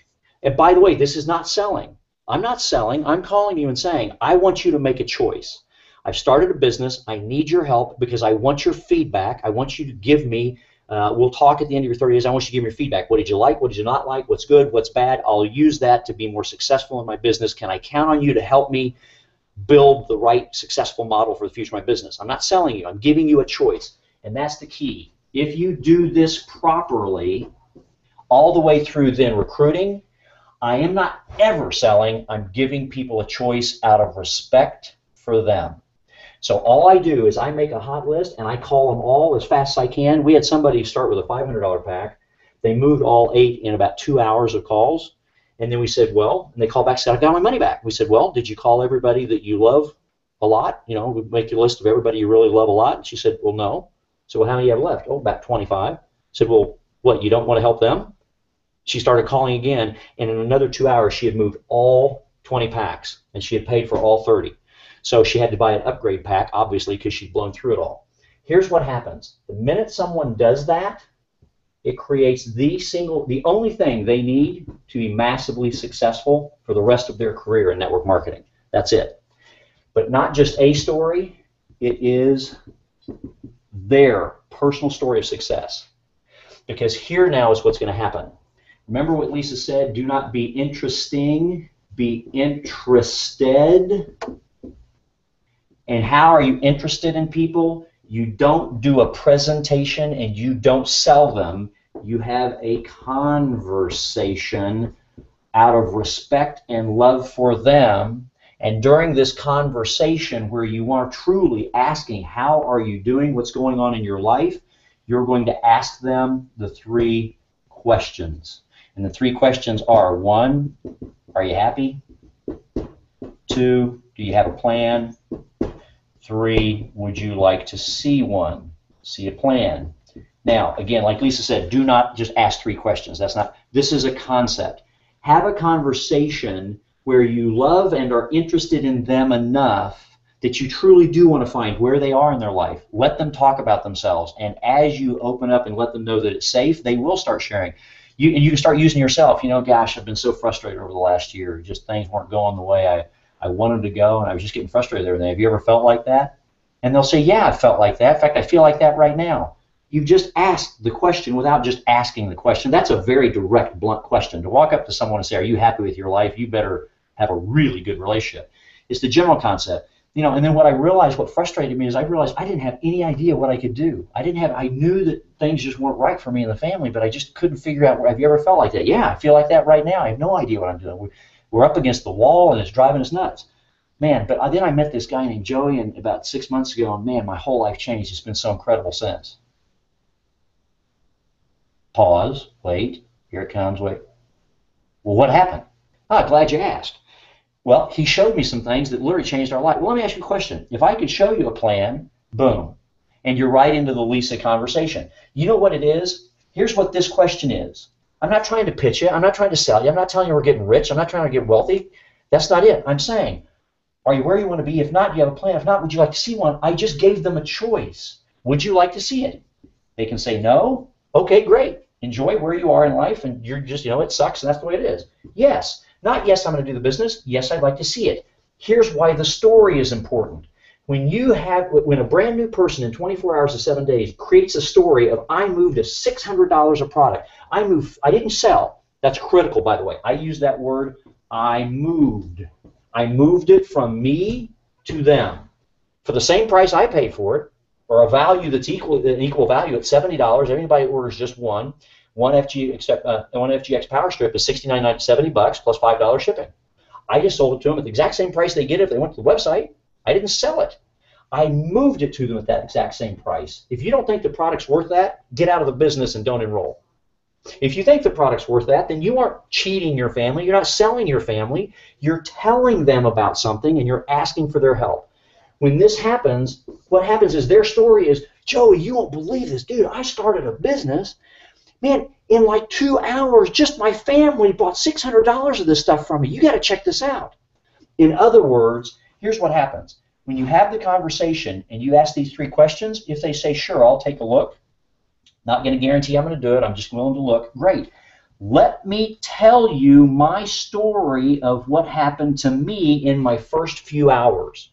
And by the way, this is not selling. I'm not selling. I'm calling you and saying, I want you to make a choice. I've started a business. I need your help because I want your feedback. I want you to give me, we'll talk at the end of your 30 days. I want you to give me your feedback. What did you like? What did you not like? What's good? What's bad? I'll use that to be more successful in my business. Can I count on you to help me build the right successful model for the future of my business? I'm not selling you. I'm giving you a choice. And that's the key. If you do this properly, all the way through then recruiting, I am not ever selling. I'm giving people a choice out of respect for them. So all I do is I make a hot list and I call them all as fast as I can. We had somebody start with a $500 pack. They moved all 8 in about 2 hours of calls. And then we said, well, and they called back and said, I got my money back. We said, well, did you call everybody that you love a lot? You know, we make a list of everybody you really love a lot. And she said, well, no. So well, how many do you have left? Oh, about 25. I said, well, what, you don't want to help them? She started calling again, and in another 2 hours, she had moved all 20 packs, and she had paid for all 30. So she had to buy an upgrade pack, obviously, because she'd blown through it all. Here's what happens. The minute someone does that, it creates the only thing they need to be massively successful for the rest of their career in network marketing. That's it. But not just a story, it is their personal story of success. Because here now is what's going to happen. Remember what Lisa said, do not be interesting, be interested. And how are you interested in people? You don't do a presentation and you don't sell them. You have a conversation out of respect and love for them. And during this conversation where you are truly asking, how are you doing, what's going on in your life, you're going to ask them the 3 questions. And the 3 questions are, 1, are you happy? 2, do you have a plan? 3, would you like to see one? See a plan. Now, again, like Lisa said, do not just ask 3 questions. This is a concept. Have a conversation where you love and are interested in them enough that you truly do want to find where they are in their life. Let them talk about themselves. And as you open up and let them know that it's safe, they will start sharing. And you can start using yourself. You know, gosh, I've been so frustrated over the last year. Just things weren't going the way I wanted to go, and I was just getting frustrated with everything. Have you ever felt like that? And they'll say, yeah, I felt like that. In fact, I feel like that right now. You've just asked the question without just asking the question. That's a very direct, blunt question. To walk up to someone and say, are you happy with your life? You better have a really good relationship. It's the general concept. You know, and then what frustrated me is I realized I didn't have any idea what I could do. I knew that things just weren't right for me and the family, but I just couldn't figure out, have you ever felt like that? Yeah, I feel like that right now. I have no idea what I'm doing. We're up against the wall and it's driving us nuts. Man, but then I met this guy named Joey about 6 months ago, and man, my whole life changed. It's been so incredible since. Pause, wait, here it comes, wait. Well, what happened? Oh, glad you asked. Well, he showed me some things that literally changed our life. Well, let me ask you a question. If I could show you a plan, boom, and you're right into the Lisa conversation. You know what it is? Here's what this question is. I'm not trying to pitch you. I'm not trying to sell you. I'm not telling you we're getting rich. I'm not trying to get wealthy. That's not it. I'm saying, are you where you want to be? If not, do you have a plan? If not, would you like to see one? I just gave them a choice. Would you like to see it? They can say no. Okay, great. Enjoy where you are in life, and you're just, it sucks, and that's the way it is. Yes. Not yes, I'm going to do the business. Yes, I'd like to see it. Here's why the story is important. When a brand new person in 24 hours to 7 days creates a story of I moved a $600 of product. I didn't sell. That's critical, by the way. I use that word, I moved. I moved it from me to them. For the same price I paid for it, or a value that's an equal value at $70, everybody orders just one. One FGX power strip is $69.90, $70 plus $5 shipping. I just sold it to them at the exact same price they get if they went to the website. I didn't sell it. I moved it to them at that exact same price. If you don't think the product's worth that, get out of the business and don't enroll. If you think the product's worth that, then you aren't cheating your family. You're not selling your family. You're telling them about something and you're asking for their help. when this happens, what happens is their story is, Joey, you won't believe this, dude. I started a business. Man, in like 2 hours, just my family bought $600 of this stuff from me. You got to check this out. In other words, here's what happens. When you have the conversation and you ask these 3 questions, if they say, sure, I'll take a look, not going to guarantee I'm going to do it, I'm just willing to look, great. Let me tell you my story of what happened to me in my first few hours.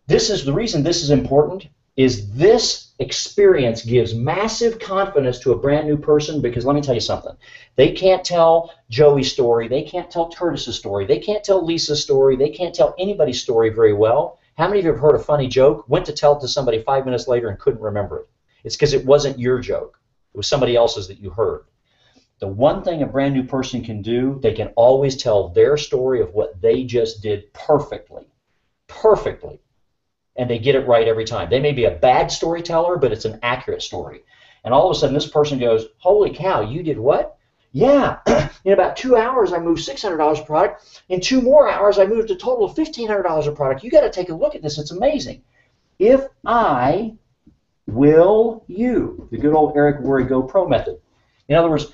This is the reason this is important, is this experience gives massive confidence to a brand new person, because let me tell you something. They can't tell Joey's story. They can't tell Curtis's story. They can't tell Lisa's story. They can't tell anybody's story very well. How many of you have heard a funny joke, went to tell it to somebody 5 minutes later and couldn't remember it? It's because it wasn't your joke. It was somebody else's that you heard. The one thing a brand new person can do, they can always tell their story of what they just did perfectly. Perfectly. And they get it right every time. They may be a bad storyteller, but it's an accurate story. And all of a sudden this person goes, holy cow, you did what? Yeah, in about 2 hours I moved $600 a product. In 2 more hours I moved a total of $1,500 a product. You got to take a look at this. It's amazing. If I will you, the good old Eric Worre Go Pro method. In other words,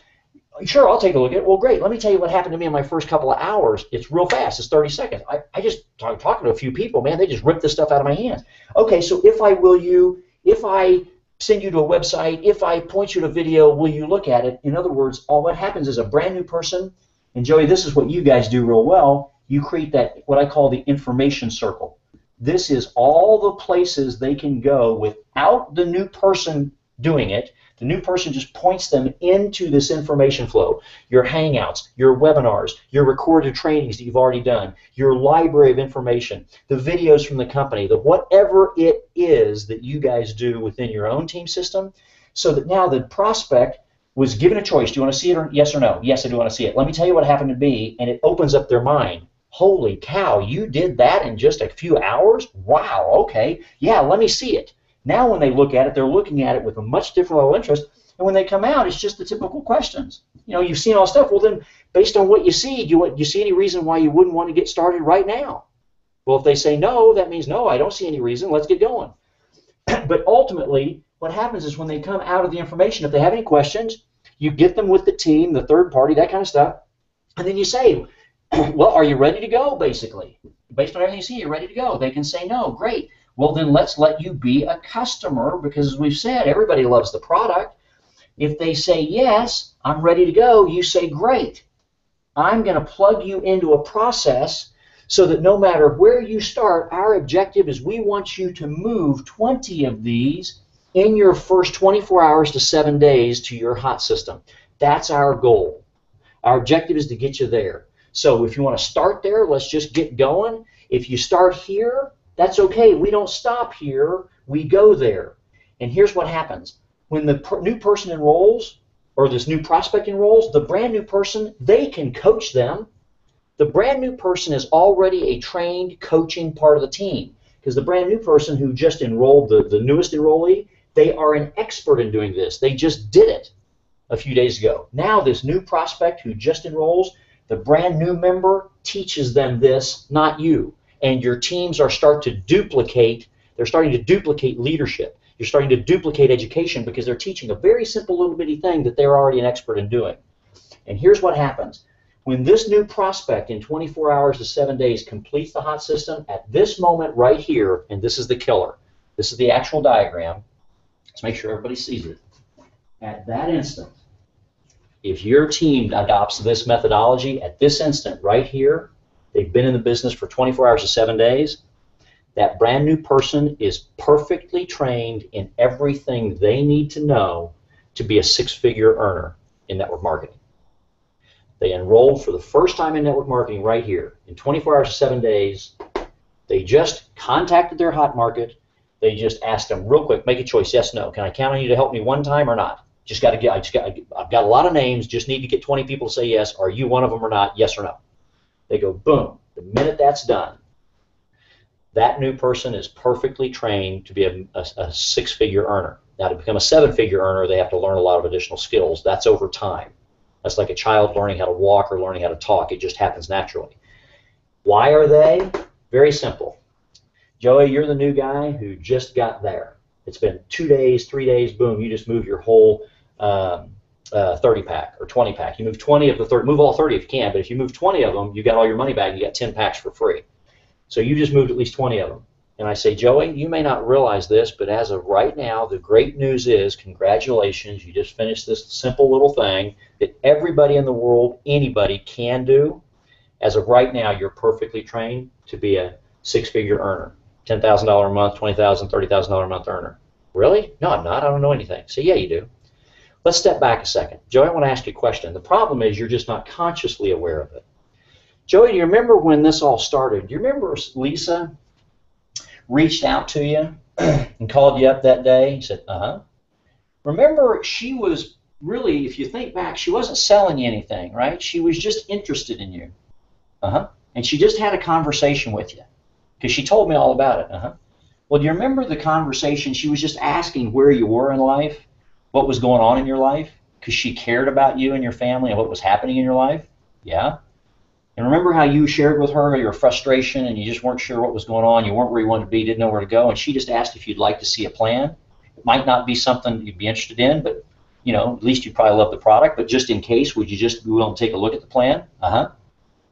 sure, I'll take a look at it. Well, great. Let me tell you what happened to me in my first couple of hours. It's real fast. It's 30 seconds. I just talking to a few people, man. They just ripped this stuff out of my hands. Okay, so if I will you, if I send you to a website, if I point you to a video, will you look at it? In other words, all what happens is a brand new person, and Joey, this is what you guys do real well, you create that, what I call the information circle. This is all the places they can go without the new person doing it. The new person just points them into this information flow. Your Hangouts, your webinars, your recorded trainings that you've already done, your library of information, the videos from the company, the whatever it is that you guys do within your own team system, so that now the prospect was given a choice. Do you want to see it, or yes or no? Yes, I do want to see it. Let me tell you what happened to me, and it opens up their mind. Holy cow, you did that in just a few hours? Wow, okay. Yeah, let me see it. Now when they look at it, they're looking at it with a much different level of interest, and when they come out, it's just the typical questions. You know, you've seen all stuff. Well, then, based on what you see, do you see any reason why you wouldn't want to get started right now? Well, if they say no, that means no, I don't see any reason. Let's get going. But ultimately, what happens is when they come out of the information, if they have any questions, you get them with the team, the third party, that kind of stuff, and then you say, well, are you ready to go, basically? Based on everything you see, you're ready to go. They can say no, great. Well, then let's let you be a customer, because as we've said, everybody loves the product. If they say yes, I'm ready to go, you say great. I'm going to plug you into a process so that no matter where you start, our objective is we want you to move 20 of these in your first 24 hours to 7 days to your hot system. That's our goal. Our objective is to get you there. So if you want to start there, let's just get going. If you start here, that's okay. We don't stop here. We go there. And here's what happens. When the new person enrolls, or this new prospect enrolls, the brand new person, they can coach them. The brand new person is already a trained coaching part of the team, because the brand new person who just enrolled, the newest enrollee, they are an expert in doing this. They just did it a few days ago. Now this new prospect who just enrolls, the brand new member teaches them this, not you. And your teams are starting to duplicate leadership. You're starting to duplicate education because they're teaching a very simple little bitty thing that they're already an expert in doing. And here's what happens. When this new prospect in 24 hours to 7 days completes the hot system, at this moment right here, and this is the killer, this is the actual diagram, let's make sure everybody sees it. At that instant, if your team adopts this methodology, at this instant right here, they've been in the business for 24 hours to 7 days, that brand new person is perfectly trained in everything they need to know to be a six-figure earner in network marketing. They enrolled for the first time in network marketing right here. In 24 hours to 7 days, they just contacted their hot market. They just asked them real quick, make a choice, yes, no. Can I count on you to help me one time or not? I've got a lot of names, just need to get 20 people to say yes. Are you one of them or not? Yes or no. They go, boom. The minute that's done, that new person is perfectly trained to be a six-figure earner. Now, to become a seven-figure earner, they have to learn a lot of additional skills. That's over time. That's like a child learning how to walk or learning how to talk. It just happens naturally. Why are they? Very simple. Joey, you're the new guy who just got there. It's been 2 days, 3 days, boom, you just moved your whole 30-pack or 20-pack. You move 20 of the 30, move all 30 if you can, but if you move 20 of them, you got all your money back, you got 10 packs for free. So you just moved at least 20 of them. And I say, Joey, you may not realize this, but as of right now, the great news is, congratulations, you just finished this simple little thing that everybody in the world, anybody can do. As of right now, you're perfectly trained to be a six-figure earner, $10,000 a month, $20,000, $30,000 a month earner. Really? No, I'm not. I don't know anything. So yeah, you do. Let's step back a second. Joey, I want to ask you a question. The problem is you're just not consciously aware of it. Joey, do you remember when this all started? Do you remember Lisa reached out to you and called you up that day and said, Remember, she was really, if you think back, she wasn't selling you anything, right? She was just interested in you. And she just had a conversation with you because she told me all about it. Well, do you remember the conversation? She was just asking where you were in life, what was going on in your life, because she cared about you and your family and what was happening in your life? Yeah. And remember how you shared with her your frustration and you just weren't sure what was going on, you weren't where you wanted to be, didn't know where to go, and she just asked if you'd like to see a plan. It might not be something you'd be interested in, but at least you probably love the product, but just in case, would you just be willing to take a look at the plan?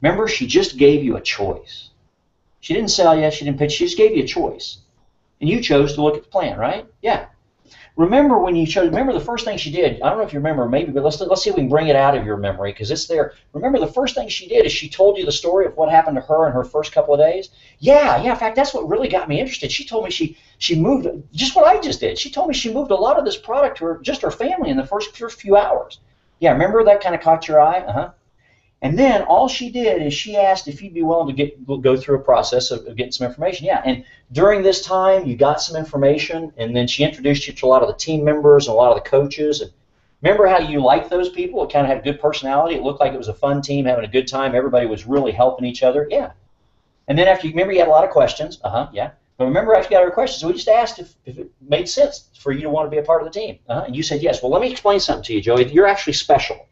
Remember, she just gave you a choice. She didn't sell you, she didn't pitch, she just gave you a choice. And you chose to look at the plan, right? Yeah. Remember when you chose, remember the first thing she did, I don't know if you remember, maybe, but let's see if we can bring it out of your memory, because it's there. Remember the first thing she did is she told you the story of what happened to her in her first couple of days? Yeah, in fact, that's what really got me interested. She told me she moved, just what I just did. She told me she moved a lot of this product to just her family in the first few hours. Yeah, remember that kind of caught your eye? And then all she did is she asked if you'd be willing to go through a process of getting some information. Yeah, and during this time, you got some information, and then she introduced you to a lot of the team members and a lot of the coaches. And remember how you liked those people? It kind of had a good personality. It looked like it was a fun team, having a good time. Everybody was really helping each other. Yeah. And then after you remember, you had a lot of questions. Yeah. But remember, after you got our questions, so we just asked if it made sense for you to want to be a part of the team. And you said yes. Well, let me explain something to you, Joey. You're actually special.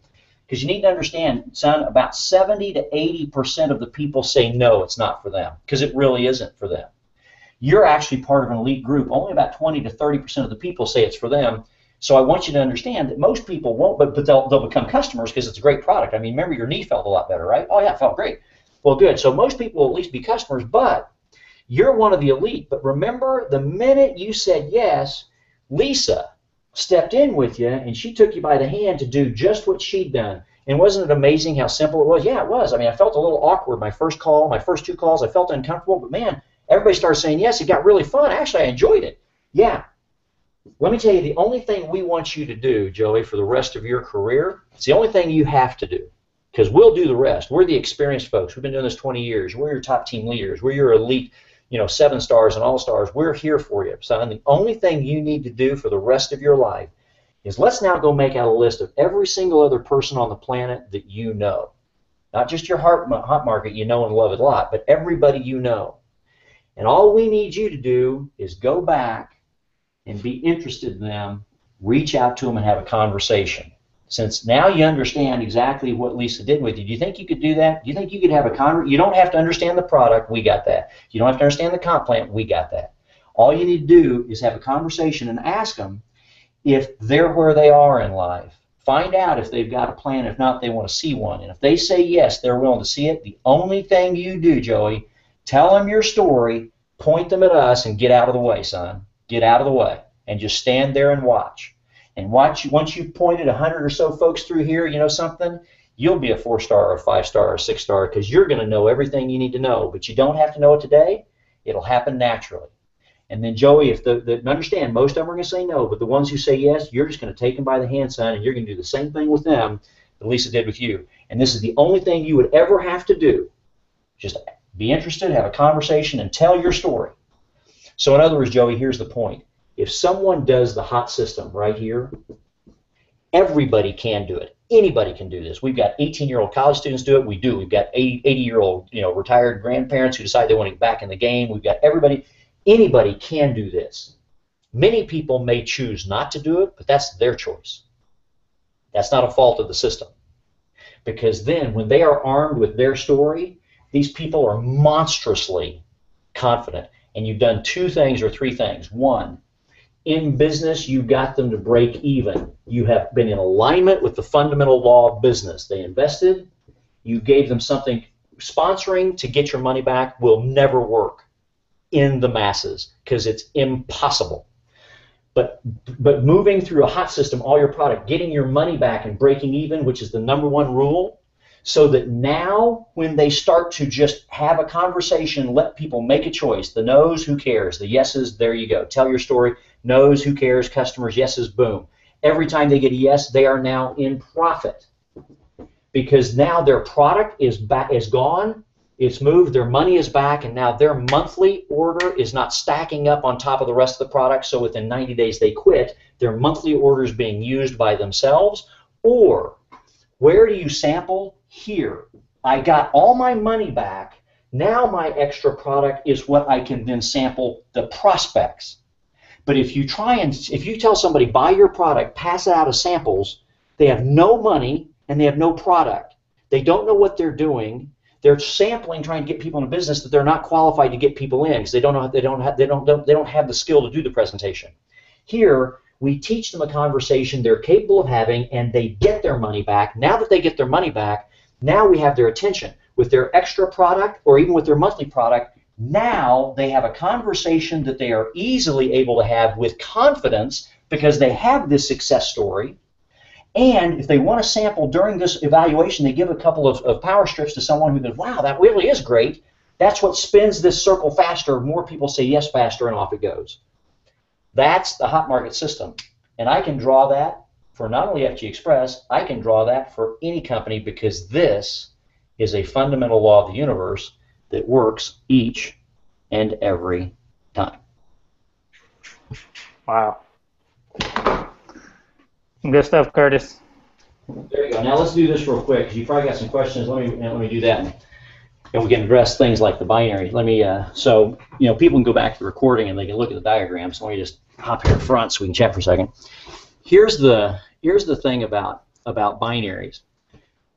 Because you need to understand, son, about 70 to 80% of the people say no, it's not for them, because it really isn't for them. You're actually part of an elite group. Only about 20 to 30% of the people say it's for them. So I want you to understand that most people won't, but they'll become customers because it's a great product. I mean, remember your knee felt a lot better, right? Oh, yeah, it felt great. Well, good. So most people will at least be customers, but you're one of the elite. But remember, the minute you said yes, Lisa stepped in with you, and she took you by the hand to do just what she'd done. And wasn't it amazing how simple it was? Yeah, it was. I mean, I felt a little awkward my first call, my first two calls. I felt uncomfortable, but man, everybody started saying yes. It got really fun. Actually, I enjoyed it. Yeah. Let me tell you, the only thing we want you to do, Joey, for the rest of your career, it's the only thing you have to do, because we'll do the rest. We're the experienced folks. We've been doing this 20 years. We're your top team leaders. We're your elite, 7 stars and all stars. We're here for you, son. The only thing you need to do for the rest of your life is let's now go make out a list of every single other person on the planet that you know. Not just your hot market, you know and love it a lot, but everybody you know. And all we need you to do is go back and be interested in them, reach out to them and have a conversation. Since now you understand exactly what Lisa did with you, do you think you could do that? Do you think you could have a conversation? You don't have to understand the product, we got that. You don't have to understand the comp plan, we got that. All you need to do is have a conversation and ask them if they're where they are in life. Find out if they've got a plan. If not, they want to see one. And if they say yes, they're willing to see it. The only thing you do, Joey, tell them your story, point them at us, and get out of the way, son. Get out of the way. And just stand there and watch. And watch. Once you've pointed 100 or so folks through here, you know something? You'll be a 4-star or a 5-star or a 6-star because you're going to know everything you need to know. But you don't have to know it today. It'll happen naturally. And then, Joey, if understand, most of them are going to say no, but the ones who say yes, you're just going to take them by the hand, son, and you're going to do the same thing with them that Lisa did with you. And this is the only thing you would ever have to do. Just be interested, have a conversation, and tell your story. So in other words, Joey, here's the point. If someone does the hot system right here, everybody can do it. Anybody can do this. We've got 18-year-old college students do it. We do. We've got 80-year-old retired grandparents who decide they want to get back in the game. We've got everybody. Anybody can do this. Many people may choose not to do it, but that's their choice. That's not a fault of the system. Because then when they are armed with their story, these people are monstrously confident. and you've done two things or three things. One, in business, you got them to break even. You have been in alignment with the fundamental law of business. They invested, you gave them something. Sponsoring to get your money back will never work in the masses because it's impossible. But moving through a hot system, all your product, getting your money back and breaking even, which is the #1 rule, so that now when they start to just have a conversation, let people make a choice. The no's, who cares? The yeses, there you go. Tell your story. No's, who cares? Customers, yeses, boom. Every time they get a yes, they are now in profit because now their product is gone. It's moved, their money is back, and now their monthly order is not stacking up on top of the rest of the product, so within 90 days they quit. Their monthly order is being used by themselves. Or, where do you sample? Here. I got all my money back. Now my extra product is what I can then sample the prospects. But if you tell somebody, buy your product, pass it out as samples, they have no money and they have no product. They don't know what they're doing. They're sampling, trying to get people in a business that they're not qualified to get people in because they don't have the skill to do the presentation. Here, we teach them a conversation they're capable of having, and they get their money back. Now that they get their money back, now we have their attention with their extra product or even with their monthly product. Now they have a conversation that they are easily able to have with confidence because they have this success story. And if they want to sample during this evaluation, they give a couple of power strips to someone who goes, wow, that really is great. That's what spins this circle faster. More people say yes faster, and off it goes. That's the hot market system. And I can draw that for not only FG Express, I can draw that for any company because this is a fundamental law of the universe that works each and every time. Wow. Good stuff, Curtis. There you go. Now let's do this real quick because you probably got some questions. Let me do that, and we can address things like the binary. Let me so people can go back to the recording and they can look at the diagram. So let me just hop here in front so we can chat for a second. Here's the thing about binaries.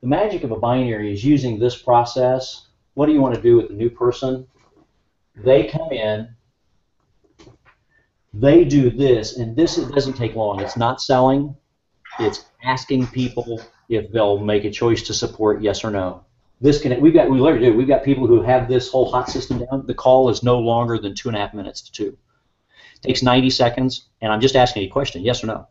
The magic of a binary is using this process. What do you want to do with the new person? They come in. They do this, and this doesn't take long. It's not selling. It's asking people if they'll make a choice to support, yes or no. We've got people who have this whole hot system down. The call is no longer than 2.5 minutes to 2. It takes 90 seconds, and I'm just asking you a question, yes or no.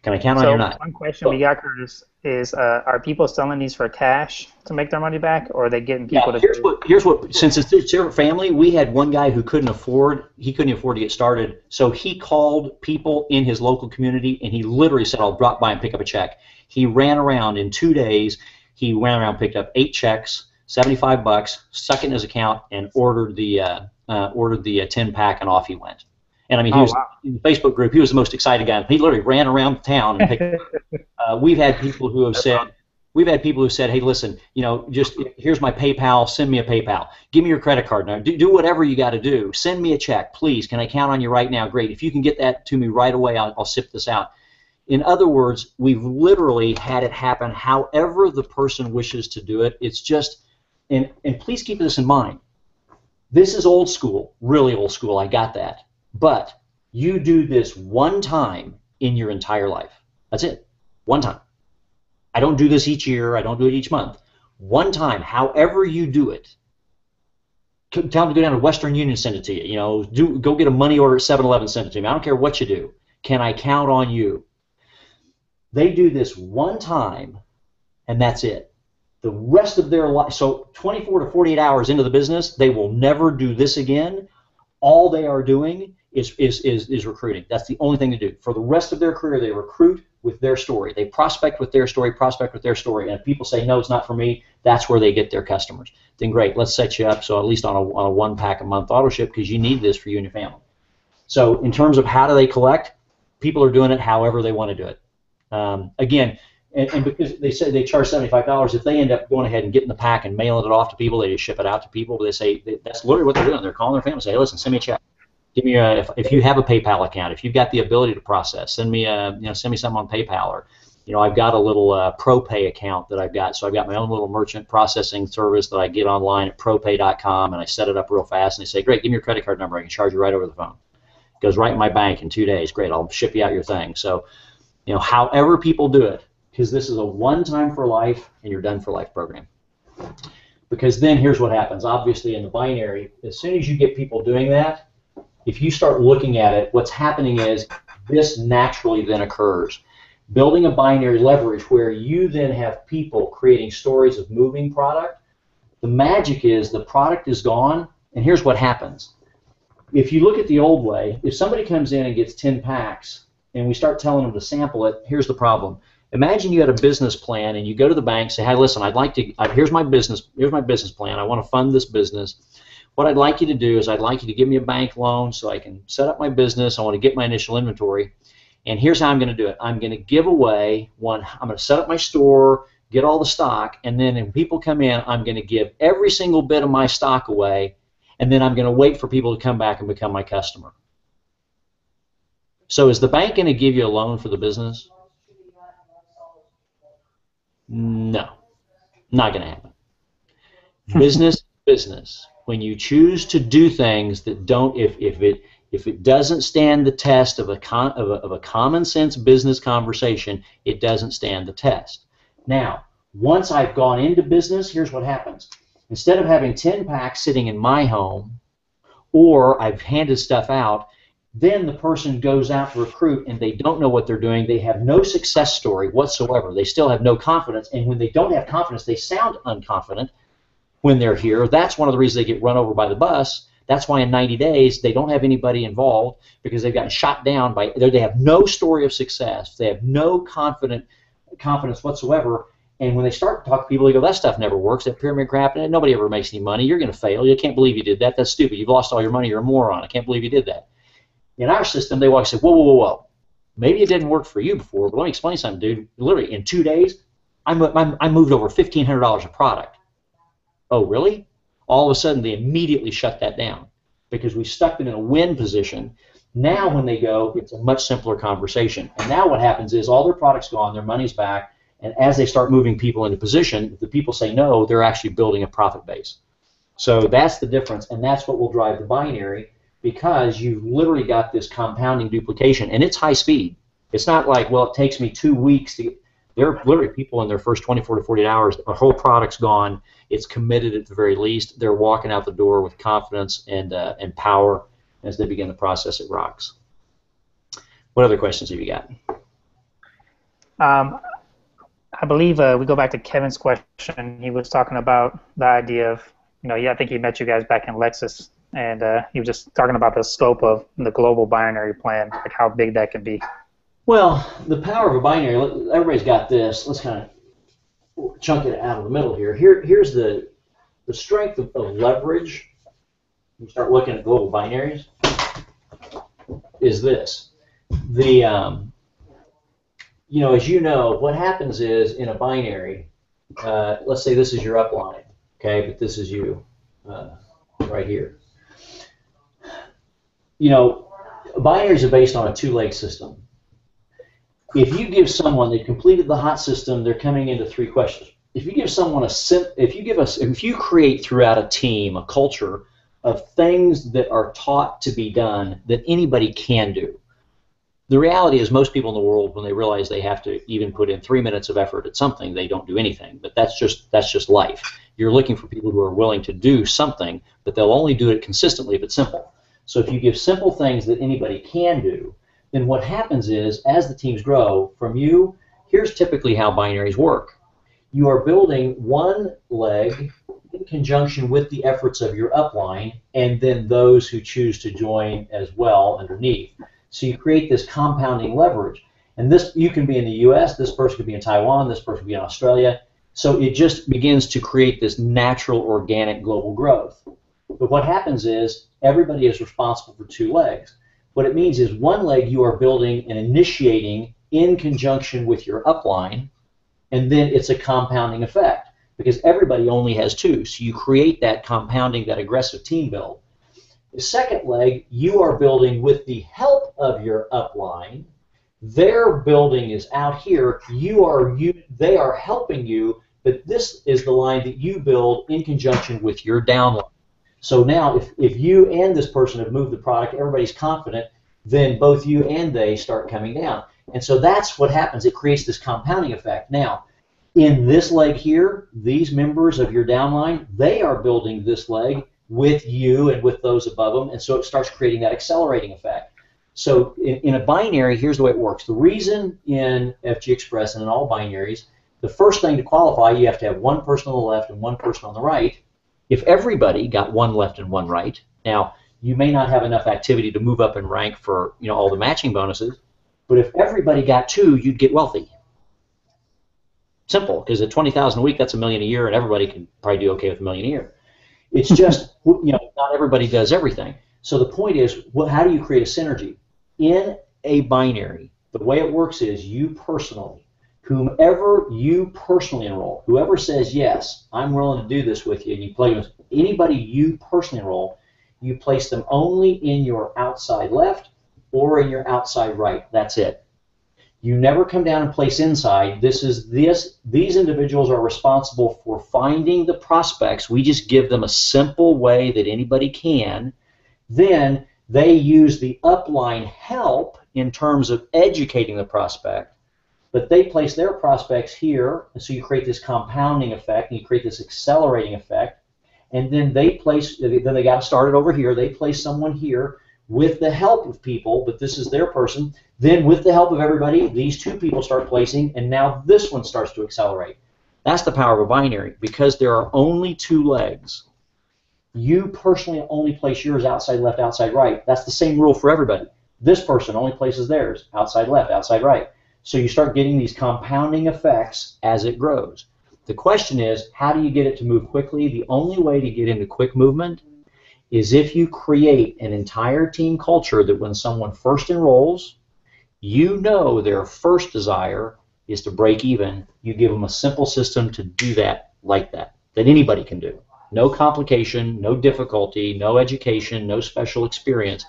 Can I count on you or not? One question we got, Curtis, is are people selling these for cash to make their money back, or are they getting people to here's what since it's a family, we had one guy who couldn't afford to get started, so he called people in his local community, and he literally said, I'll drop by and pick up a check. He ran around in 2 days, picked up 8 checks, $75, stuck it in his account, and ordered the 10-pack, and off he went. And I mean, he was in the Facebook group. He was the most excited guy. He literally ran around town and picked. We've had people who have said, "Hey, listen, just here's my PayPal. Send me a PayPal. Give me your credit card now. Do whatever you got to do. Send me a check, please. Can I count on you right now? Great. If you can get that to me right away, I'll sip this out." In other words, we've literally had it happen however the person wishes to do it. It's just, and please keep this in mind. This is old school, really old school. I got that. But you do this one time in your entire life. That's it. One time. I don't do this each year. I don't do it each month. One time, however you do it. Tell them to go down to Western Union, send it to you. Go get a money order at 7-Eleven, send it to me. I don't care what you do. Can I count on you? They do this one time, and that's it. The rest of their life, so 24 to 48 hours into the business, they will never do this again. All they are doing is recruiting. That's the only thing to do. For the rest of their career, they recruit with their story. They prospect with their story, And if people say, no, it's not for me, that's where they get their customers. Then great, let's set you up so at least on a 1-pack a month auto ship because you need this for you and your family. So in terms of how do they collect, people are doing it however they want to do it. Again, and because they say they charge $75, if they end up going ahead and getting the pack and mailing it off to people, they just ship it out to people. They say that's literally what they're doing. They're calling their family and say, hey, listen, send me a check. Give me if you have a PayPal account, if you've got the ability to process, send me something on PayPal, or I've got a little ProPay account that I've got. So I've got my own little merchant processing service that I get online at propay.com, and I set it up real fast, and they say, great, give me your credit card number. I can charge you right over the phone. It goes right in my bank in 2 days. Great, I'll ship you out your thing. So, however people do it, because this is a one-time for life and you're done for life program. Because then here's what happens. Obviously, in the binary, as soon as you get people doing that, if you start looking at it, what's happening is this naturally then occurs. Building a binary leverage where you then have people creating stories of moving product. The magic is the product is gone, and here's what happens. If you look at the old way, if somebody comes in and gets 10 packs and we start telling them to sample it, here's the problem. Imagine you had a business plan and you go to the bank and say, hey, listen, here's my business plan. I want to fund this business. What I'd like you to do is I'd like you to give me a bank loan so I can set up my business. I want to get my initial inventory. And here's how I'm going to do it. I'm going to give away I'm going to set up my store, get all the stock, and then when people come in, I'm going to give every single bit of my stock away, and then I'm going to wait for people to come back and become my customer. So is the bank going to give you a loan for the business? No, not going to happen. Business. When you choose to do things that don't, if it doesn't stand the test of a common sense business conversation, it doesn't stand the test. Now, once I've gone into business, here's what happens. Instead of having 10 packs sitting in my home, or I've handed stuff out, then the person goes out to recruit and they don't know what they're doing. They have no success story whatsoever. They still have no confidence, and when they don't have confidence, they sound unconfident when they're here. That's one of the reasons they get run over by the bus. That's why in 90 days they don't have anybody involved, because they've gotten shot down by. They have no story of success. They have no confidence whatsoever. And when they start to talk to people, they go, that stuff never works. That pyramid crap, and nobody ever makes any money. You're going to fail. You can't believe you did that. That's stupid. You've lost all your money. You're a moron. I can't believe you did that. In our system, they walk and say, whoa. Maybe it didn't work for you before, but let me explain something, dude. Literally, in 2 days, I moved over $1,500 of product. Oh, really? All of a sudden, they immediately shut that down because we stuck them in a win position. Now when they go, it's a much simpler conversation. And now what happens is all their product's gone, their money's back, and as they start moving people into position, if the people say no, they're actually building a profit base. So that's the difference, and that's what will drive the binary, because you've literally got this compounding duplication, and it's high speed. It's not like, well, it takes me 2 weeks to get. There are literally people in their first 24 to 48 hours, the whole product's gone. It's committed at the very least. They're walking out the door with confidence and power as they begin the process. It rocks. What other questions have you got? I believe we go back to Kevin's question. He was talking about the idea of, I think he met you guys back in Lexus, and he was just talking about the scope of the global binary plan, like how big that can be. Well, the power of a binary, everybody's got this. Let's kind of chunk it out of the middle here. Here's the strength of leverage. You start looking at global binaries, is this. As you know, what happens is in a binary, let's say this is your upline, okay, but this is you right here. Binaries are based on a two-leg system. If you give someone, they completed the hot system, they're coming into 3 questions. If you give someone if you create throughout a team a culture of things that are taught to be done that anybody can do. The reality is most people in the world, when they realize they have to even put in 3 minutes of effort at something, they don't do anything. But that's just life. You're looking for people who are willing to do something, but they'll only do it consistently if it's simple. So if you give simple things that anybody can do, then what happens is, as the teams grow, from you, here's typically how binaries work. You are building one leg in conjunction with the efforts of your upline, and then those who choose to join as well underneath. So you create this compounding leverage. And this, you can be in the US, this person could be in Taiwan, this person could be in Australia. So it just begins to create this natural, organic global growth. But what happens is, everybody is responsible for 2 legs. What it means is one leg you are building and initiating in conjunction with your upline, and then it's a compounding effect because everybody only has 2. So you create that compounding, that aggressive team build. The second leg you are building with the help of your upline, Their building is out here. They are helping you, but this is the line that you build in conjunction with your downline. So now if you and this person have moved the product, everybody's confident, then both you and they start coming down. And so that's what happens. It creates this compounding effect. Now, in this leg here, these members of your downline, they are building this leg with you and with those above them, and so it starts creating that accelerating effect. So in a binary, here's the way it works. The reason in FG Express and in all binaries, the first thing to qualify, you have to have one person on the left and one person on the right. If everybody got one left and one right, now you may not have enough activity to move up in rank for all the matching bonuses, but if everybody got two, you'd get wealthy. Simple, because at $20,000 a week, that's $1 million a year, and everybody can probably do okay with $1 million a year. It's just not everybody does everything. So the point is, how do you create a synergy? In a binary, the way it works is you personally, whomever you personally enroll, whoever says yes, I'm willing to do this with you, and you play with anybody you personally enroll, you place them only in your outside left or in your outside right. That's it. You never come down and place inside. These individuals are responsible for finding the prospects. We just give them a simple way that anybody can. Then they use the upline help in terms of educating the prospect, but they place their prospects here, and so you create this compounding effect, and you create this accelerating effect, and then they got to start it over here. They place someone here with the help of people, but this is their person. Then with the help of everybody, these two people start placing, and now this one starts to accelerate. That's the power of a binary. Because there are only two legs, you personally only place yours outside left, outside right. That's the same rule for everybody. This person only places theirs outside left, outside right. So you start getting these compounding effects as it grows. The question is, how do you get it to move quickly? The only way to get into quick movement is if you create an entire team culture that when someone first enrolls, their first desire is to break even. You give them a simple system to do that like that anybody can do. No complication, no difficulty, no education, no special experience.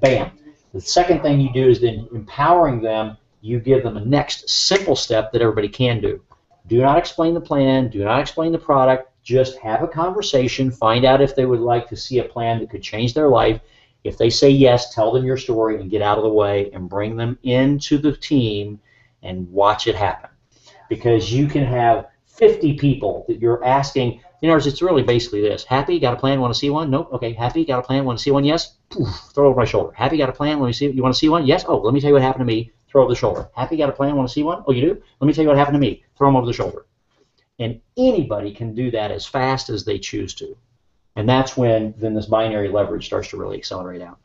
Bam. The second thing you do is then empowering them, you give them a next simple step that everybody can do. Do not explain the plan, do not explain the product, just have a conversation, find out if they would like to see a plan that could change their life. If they say yes, tell them your story and get out of the way and bring them into the team and watch it happen. Because you can have 50 people that you're asking. It's really basically this. Happy? Got a plan? Want to see one? Nope. Okay. Happy? Got a plan? Want to see one? Yes? Poof, throw it over my shoulder. Happy? Got a plan? Let me see. You want to see one? Yes? Oh, let me tell you what happened to me. Throw over the shoulder. Happy? Got a plan? Want to see one? Oh, you do? Let me tell you what happened to me. Throw them over the shoulder. And anybody can do that as fast as they choose to. And that's when then this binary leverage starts to really accelerate out.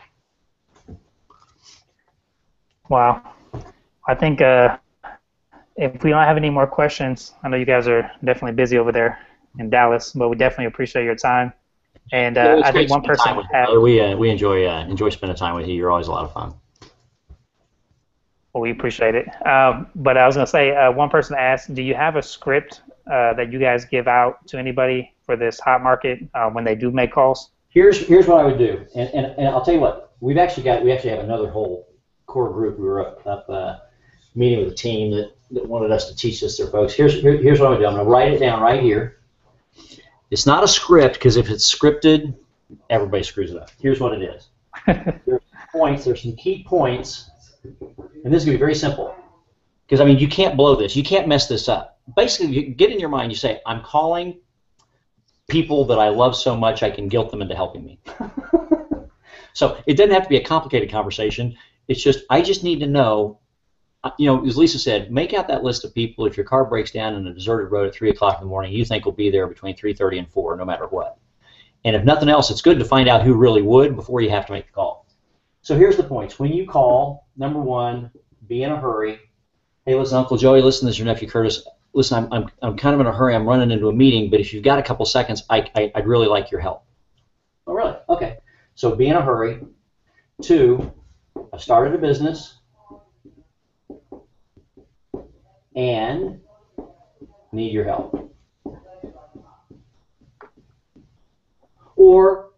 Wow. I think if we don't have any more questions, I know you guys are definitely busy over there in Dallas, but we definitely appreciate your time. And I think one person we enjoy spending time with you. You're always a lot of fun. Well, we appreciate it. But I was going to say, one person asked, do you have a script that you guys give out to anybody for this hot market when they do make calls? Here's what I would do, and I'll tell you what, we actually have another whole core group. We were up meeting with a team that wanted us to teach this to their folks. Here's what I'm going to do. I'm going to write it down right here. It's not a script, because if it's scripted, everybody screws it up. Here's what it is. There's some key points, and this is going to be very simple. Because, you can't blow this. You can't mess this up. Basically, you get in your mind, you say, I'm calling people that I love so much I can guilt them into helping me. So it doesn't have to be a complicated conversation. It's just, I just need to know, as Lisa said, make out that list of people. If your car breaks down in a deserted road at 3 o'clock in the morning, you think will be there between 3:30 and 4, no matter what. And if nothing else, it's good to find out who really would before you have to make the call. So here's the points. When you call, number one, be in a hurry. Hey, listen, Uncle Joey, listen, this is your nephew Curtis. Listen, I'm kind of in a hurry. I'm running into a meeting, but if you've got a couple seconds, I'd really like your help. Oh, really? Okay. So be in a hurry. 2, I started a business and need your help. Or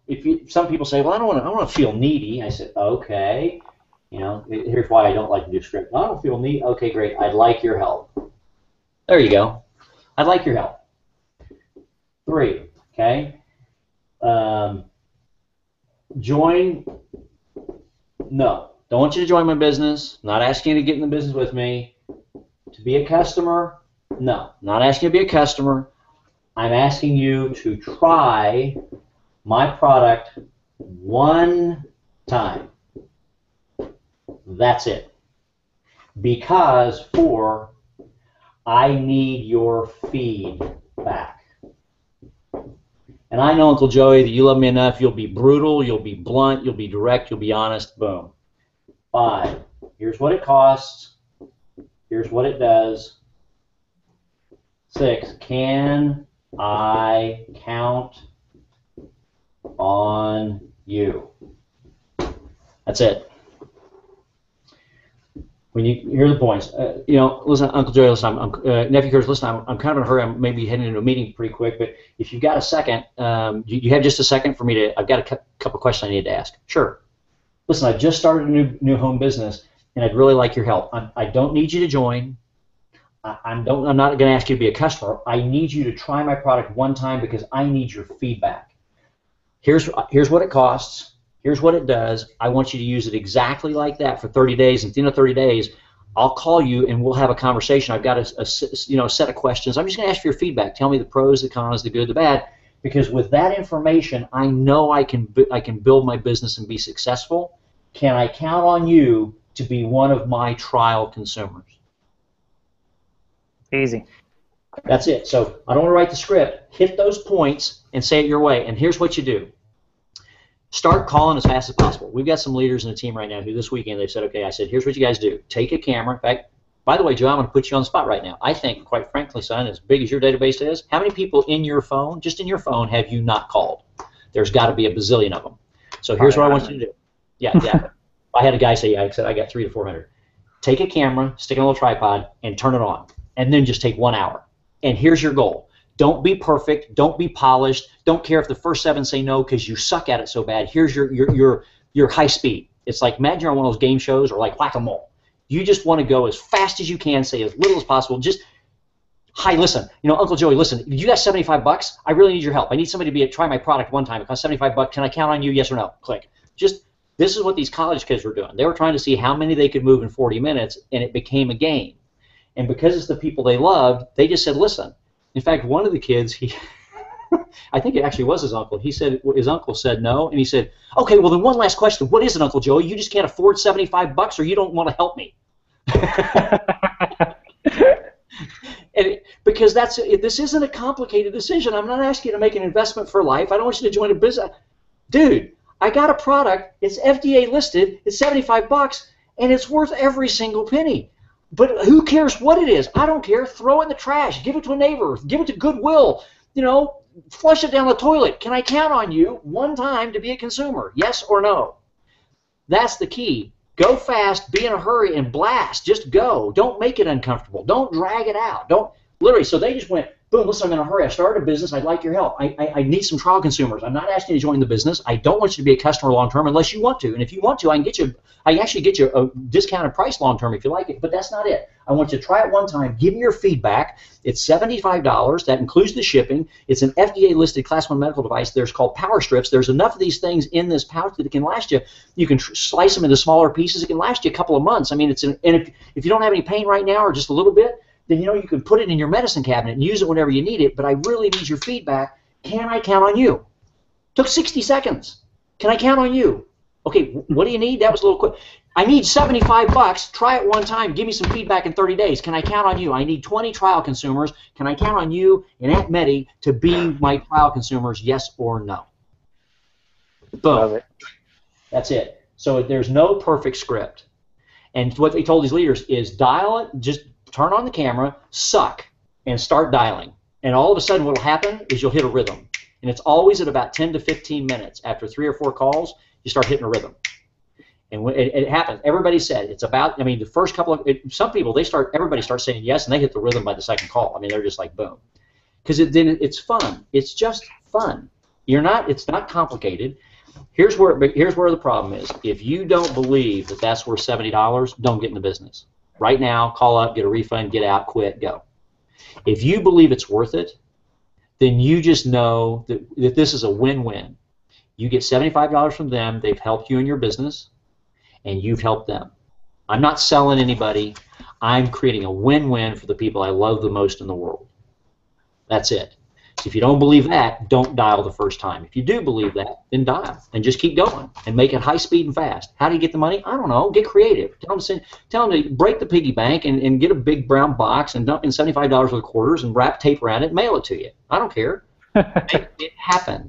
some people say, well, I don't want to feel needy. I said, okay. You know, here's why I don't like to do script. I don't feel neat. Okay, great. I'd like your help. There you go. I'd like your help. 3, okay? Join, no. Don't want you to join my business. Not asking you to get in the business with me. To be a customer, no. Not asking you to be a customer. I'm asking you to try my product one time. That's it. Because I need your feedback. And I know, Uncle Joey, that you love me enough. You'll be brutal, you'll be blunt, you'll be direct, you'll be honest. Boom. 5, here's what it costs. Here's what it does. 6, can I count on you? That's it. When you hear the points, you know, listen, Uncle Joey, listen, Nephew Curtis, listen, I'm kind of in a hurry. I'm maybe heading into a meeting pretty quick, but if you've got a second, you have just a second for me to, I've got a couple questions I need to ask. Sure. Listen, I just started a new home business, and I'd really like your help. I don't need you to join. I'm not going to ask you to be a customer. I need you to try my product one time because I need your feedback. Here's what it costs. Here's what it does. I want you to use it exactly like that for 30 days. And at the end of 30 days, I'll call you and we'll have a conversation. I've got a set of questions. I'm just going to ask for your feedback. Tell me the pros, the cons, the good, the bad. Because with that information, I know I can build my business and be successful. Can I count on you to be one of my trial consumers? Easy. That's it. So I don't want to write the script. Hit those points and say it your way. And here's what you do. Start calling as fast as possible. We've got some leaders in the team right now who this weekend they said, okay, I said, here's what you guys do. Take a camera. In fact, by the way, Joe, I'm going to put you on the spot right now. I think, quite frankly, son, as big as your database is, how many people in your phone, just in your phone, have you not called? There's got to be a bazillion of them. So here's what I want you to do. Yeah, exactly. I had a guy say, I said, I got 300 to 400. Take a camera, stick it on a little tripod, and turn it on. And then just take 1 hour. And here's your goal. Don't be perfect. Don't be polished. Don't care if the first 7 say no because you suck at it so bad. Here's your high speed. It's like imagine you're on one of those game shows or like whack-a-mole. You just want to go as fast as you can, say as little as possible. Just, hi, listen. You know, Uncle Joey, listen. You got $75? I really need your help. I need somebody to try my product one time. It costs $75. Can I count on you? Yes or no? Click. Just this is what these college kids were doing. They were trying to see how many they could move in 40 minutes, and it became a game. And because it's the people they loved, they just said, listen. In fact, one of the kids, I think it actually was his uncle. He said his uncle said no, and he said, "Okay, well then one last question. What is it, Uncle Joey? You just can't afford $75, or you don't want to help me." Because this isn't a complicated decision. I'm not asking you to make an investment for life. I don't want you to join a business, dude. I got a product. It's FDA listed. It's $75, and it's worth every single penny. But who cares what it is? I don't care. Throw it in the trash. Give it to a neighbor. Give it to Goodwill. You know, flush it down the toilet. Can I count on you one time to be a consumer? Yes or no? That's the key. Go fast, be in a hurry, and blast. Just go. Don't make it uncomfortable. Don't drag it out. Don't literally. So they just went, boom, listen, I'm in a hurry. I started a business. I'd like your help. I need some trial consumers. I'm not asking you to join the business. I don't want you to be a customer long term unless you want to. And if you want to, I can actually get you a discounted price long term if you like it. But that's not it. I want you to try it one time. Give me your feedback. It's $75. That includes the shipping. It's an FDA listed Class 1 medical device. There's called power strips. There's enough of these things in this pouch that it can last you. You can slice them into smaller pieces. It can last you a couple of months. I mean, and if you don't have any pain right now or just a little bit, then you know you can put it in your medicine cabinet and use it whenever you need it. But I really need your feedback. Can I count on you? Took 60 seconds. Can I count on you? Okay, what do you need? That was a little quick. I need $75. Try it one time. Give me some feedback in 30 days. Can I count on you? I need 20 trial consumers. Can I count on you and Aunt Meddy to be my trial consumers? Yes or no? Boom. Love it. That's it. So there's no perfect script. And what they told these leaders is dial it, just turn on the camera, suck, and start dialing. And all of a sudden what will happen is you'll hit a rhythm. And it's always at about 10 to 15 minutes. After 3 or 4 calls, you start hitting a rhythm. And when it happens, everybody said it's about, I mean, the first couple of, some people, everybody starts saying yes, and they hit the rhythm by the second call. I mean, they're just like, boom. Because then it's fun. It's just fun. It's not complicated. Here's where the problem is. If you don't believe that that's worth $70, don't get in the business. Right now, call up, get a refund, get out, quit, go. If you believe it's worth it, then you just know that this is a win-win. You get $75 from them, they've helped you in your business, and you've helped them. I'm not selling anybody. I'm creating a win-win for the people I love the most in the world. That's it. So if you don't believe that, don't dial the first time. If you do believe that, then dial and just keep going and make it high speed and fast. How do you get the money? I don't know. Get creative. Tell them to break the piggy bank and get a big brown box and dump in $75 worth of quarters and wrap tape around it and mail it to you. I don't care. Make it happen.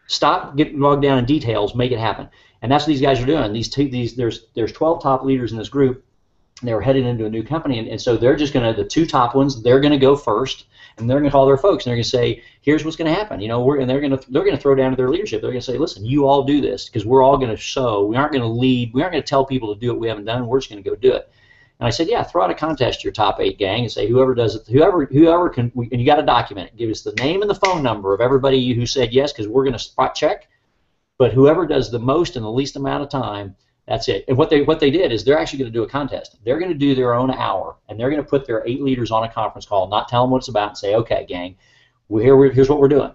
Stop getting bogged down in details. Make it happen. And that's what these guys are doing. There's 12 top leaders in this group. And they were headed into a new company, and so they're just the 2 top ones, they're going to go first, and they're going to call their folks, and they're going to say, here's what's going to happen, and they're going to throw down to their leadership. They're going to say, listen, you all do this, because we're all going to show. We aren't going to lead. We aren't going to tell people to do what we haven't done. We're just going to go do it. And I said, yeah, throw out a contest to your top 8 gang and say whoever does it, whoever can, and you got to document it. Give us the name and the phone number of everybody who said yes, because we're going to spot check. But whoever does the most in the least amount of time, that's it. And what they did is they're actually going to do a contest. They're going to do their own hour, and they're going to put their 8 leaders on a conference call, not tell them what it's about, and say, okay, gang, here's what we're doing.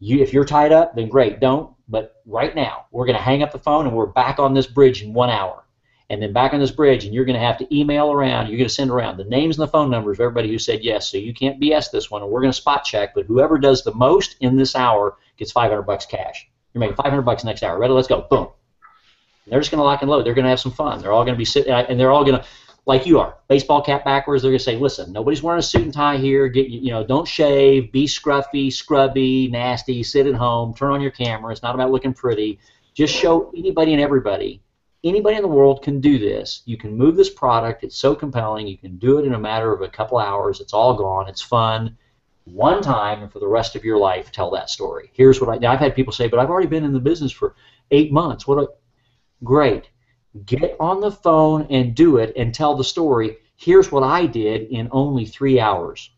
If you're tied up, then great, don't. But right now, we're going to hang up the phone, and we're back on this bridge in 1 hour. And then back on this bridge, and you're going to have to email around. You're going to send around the names and the phone numbers of everybody who said yes. So you can't BS this one, and we're going to spot check. But whoever does the most in this hour gets $500 cash. You're making $500 next hour. Ready? Let's go. Boom. They're just going to lock and load. They're going to have some fun. They're all going to be sitting, and they're all going to, like you are, baseball cap backwards. They're going to say, listen, nobody's wearing a suit and tie here. Don't shave, be scruffy, scrubby, nasty, sit at home, turn on your camera. It's not about looking pretty. Just show anybody and everybody. Anybody in the world can do this. You can move this product. It's so compelling. You can do it in a matter of a couple hours. It's all gone. It's fun. One time, and for the rest of your life, tell that story. Here's what I've had people say, but I've already been in the business for 8 months. Great. Get on the phone and do it and tell the story. Here's what I did in only 3 hours.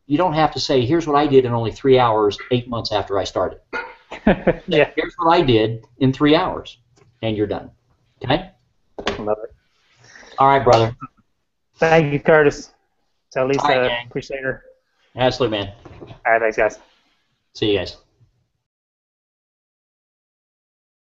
You don't have to say, here's what I did in only 3 hours 8 months after I started. Yeah. Here's what I did in 3 hours, and you're done. Okay? Love it. All right, brother. Thank you, Curtis. So, Lisa, All right, appreciate her. Absolutely, man. All right, thanks, guys. See you guys.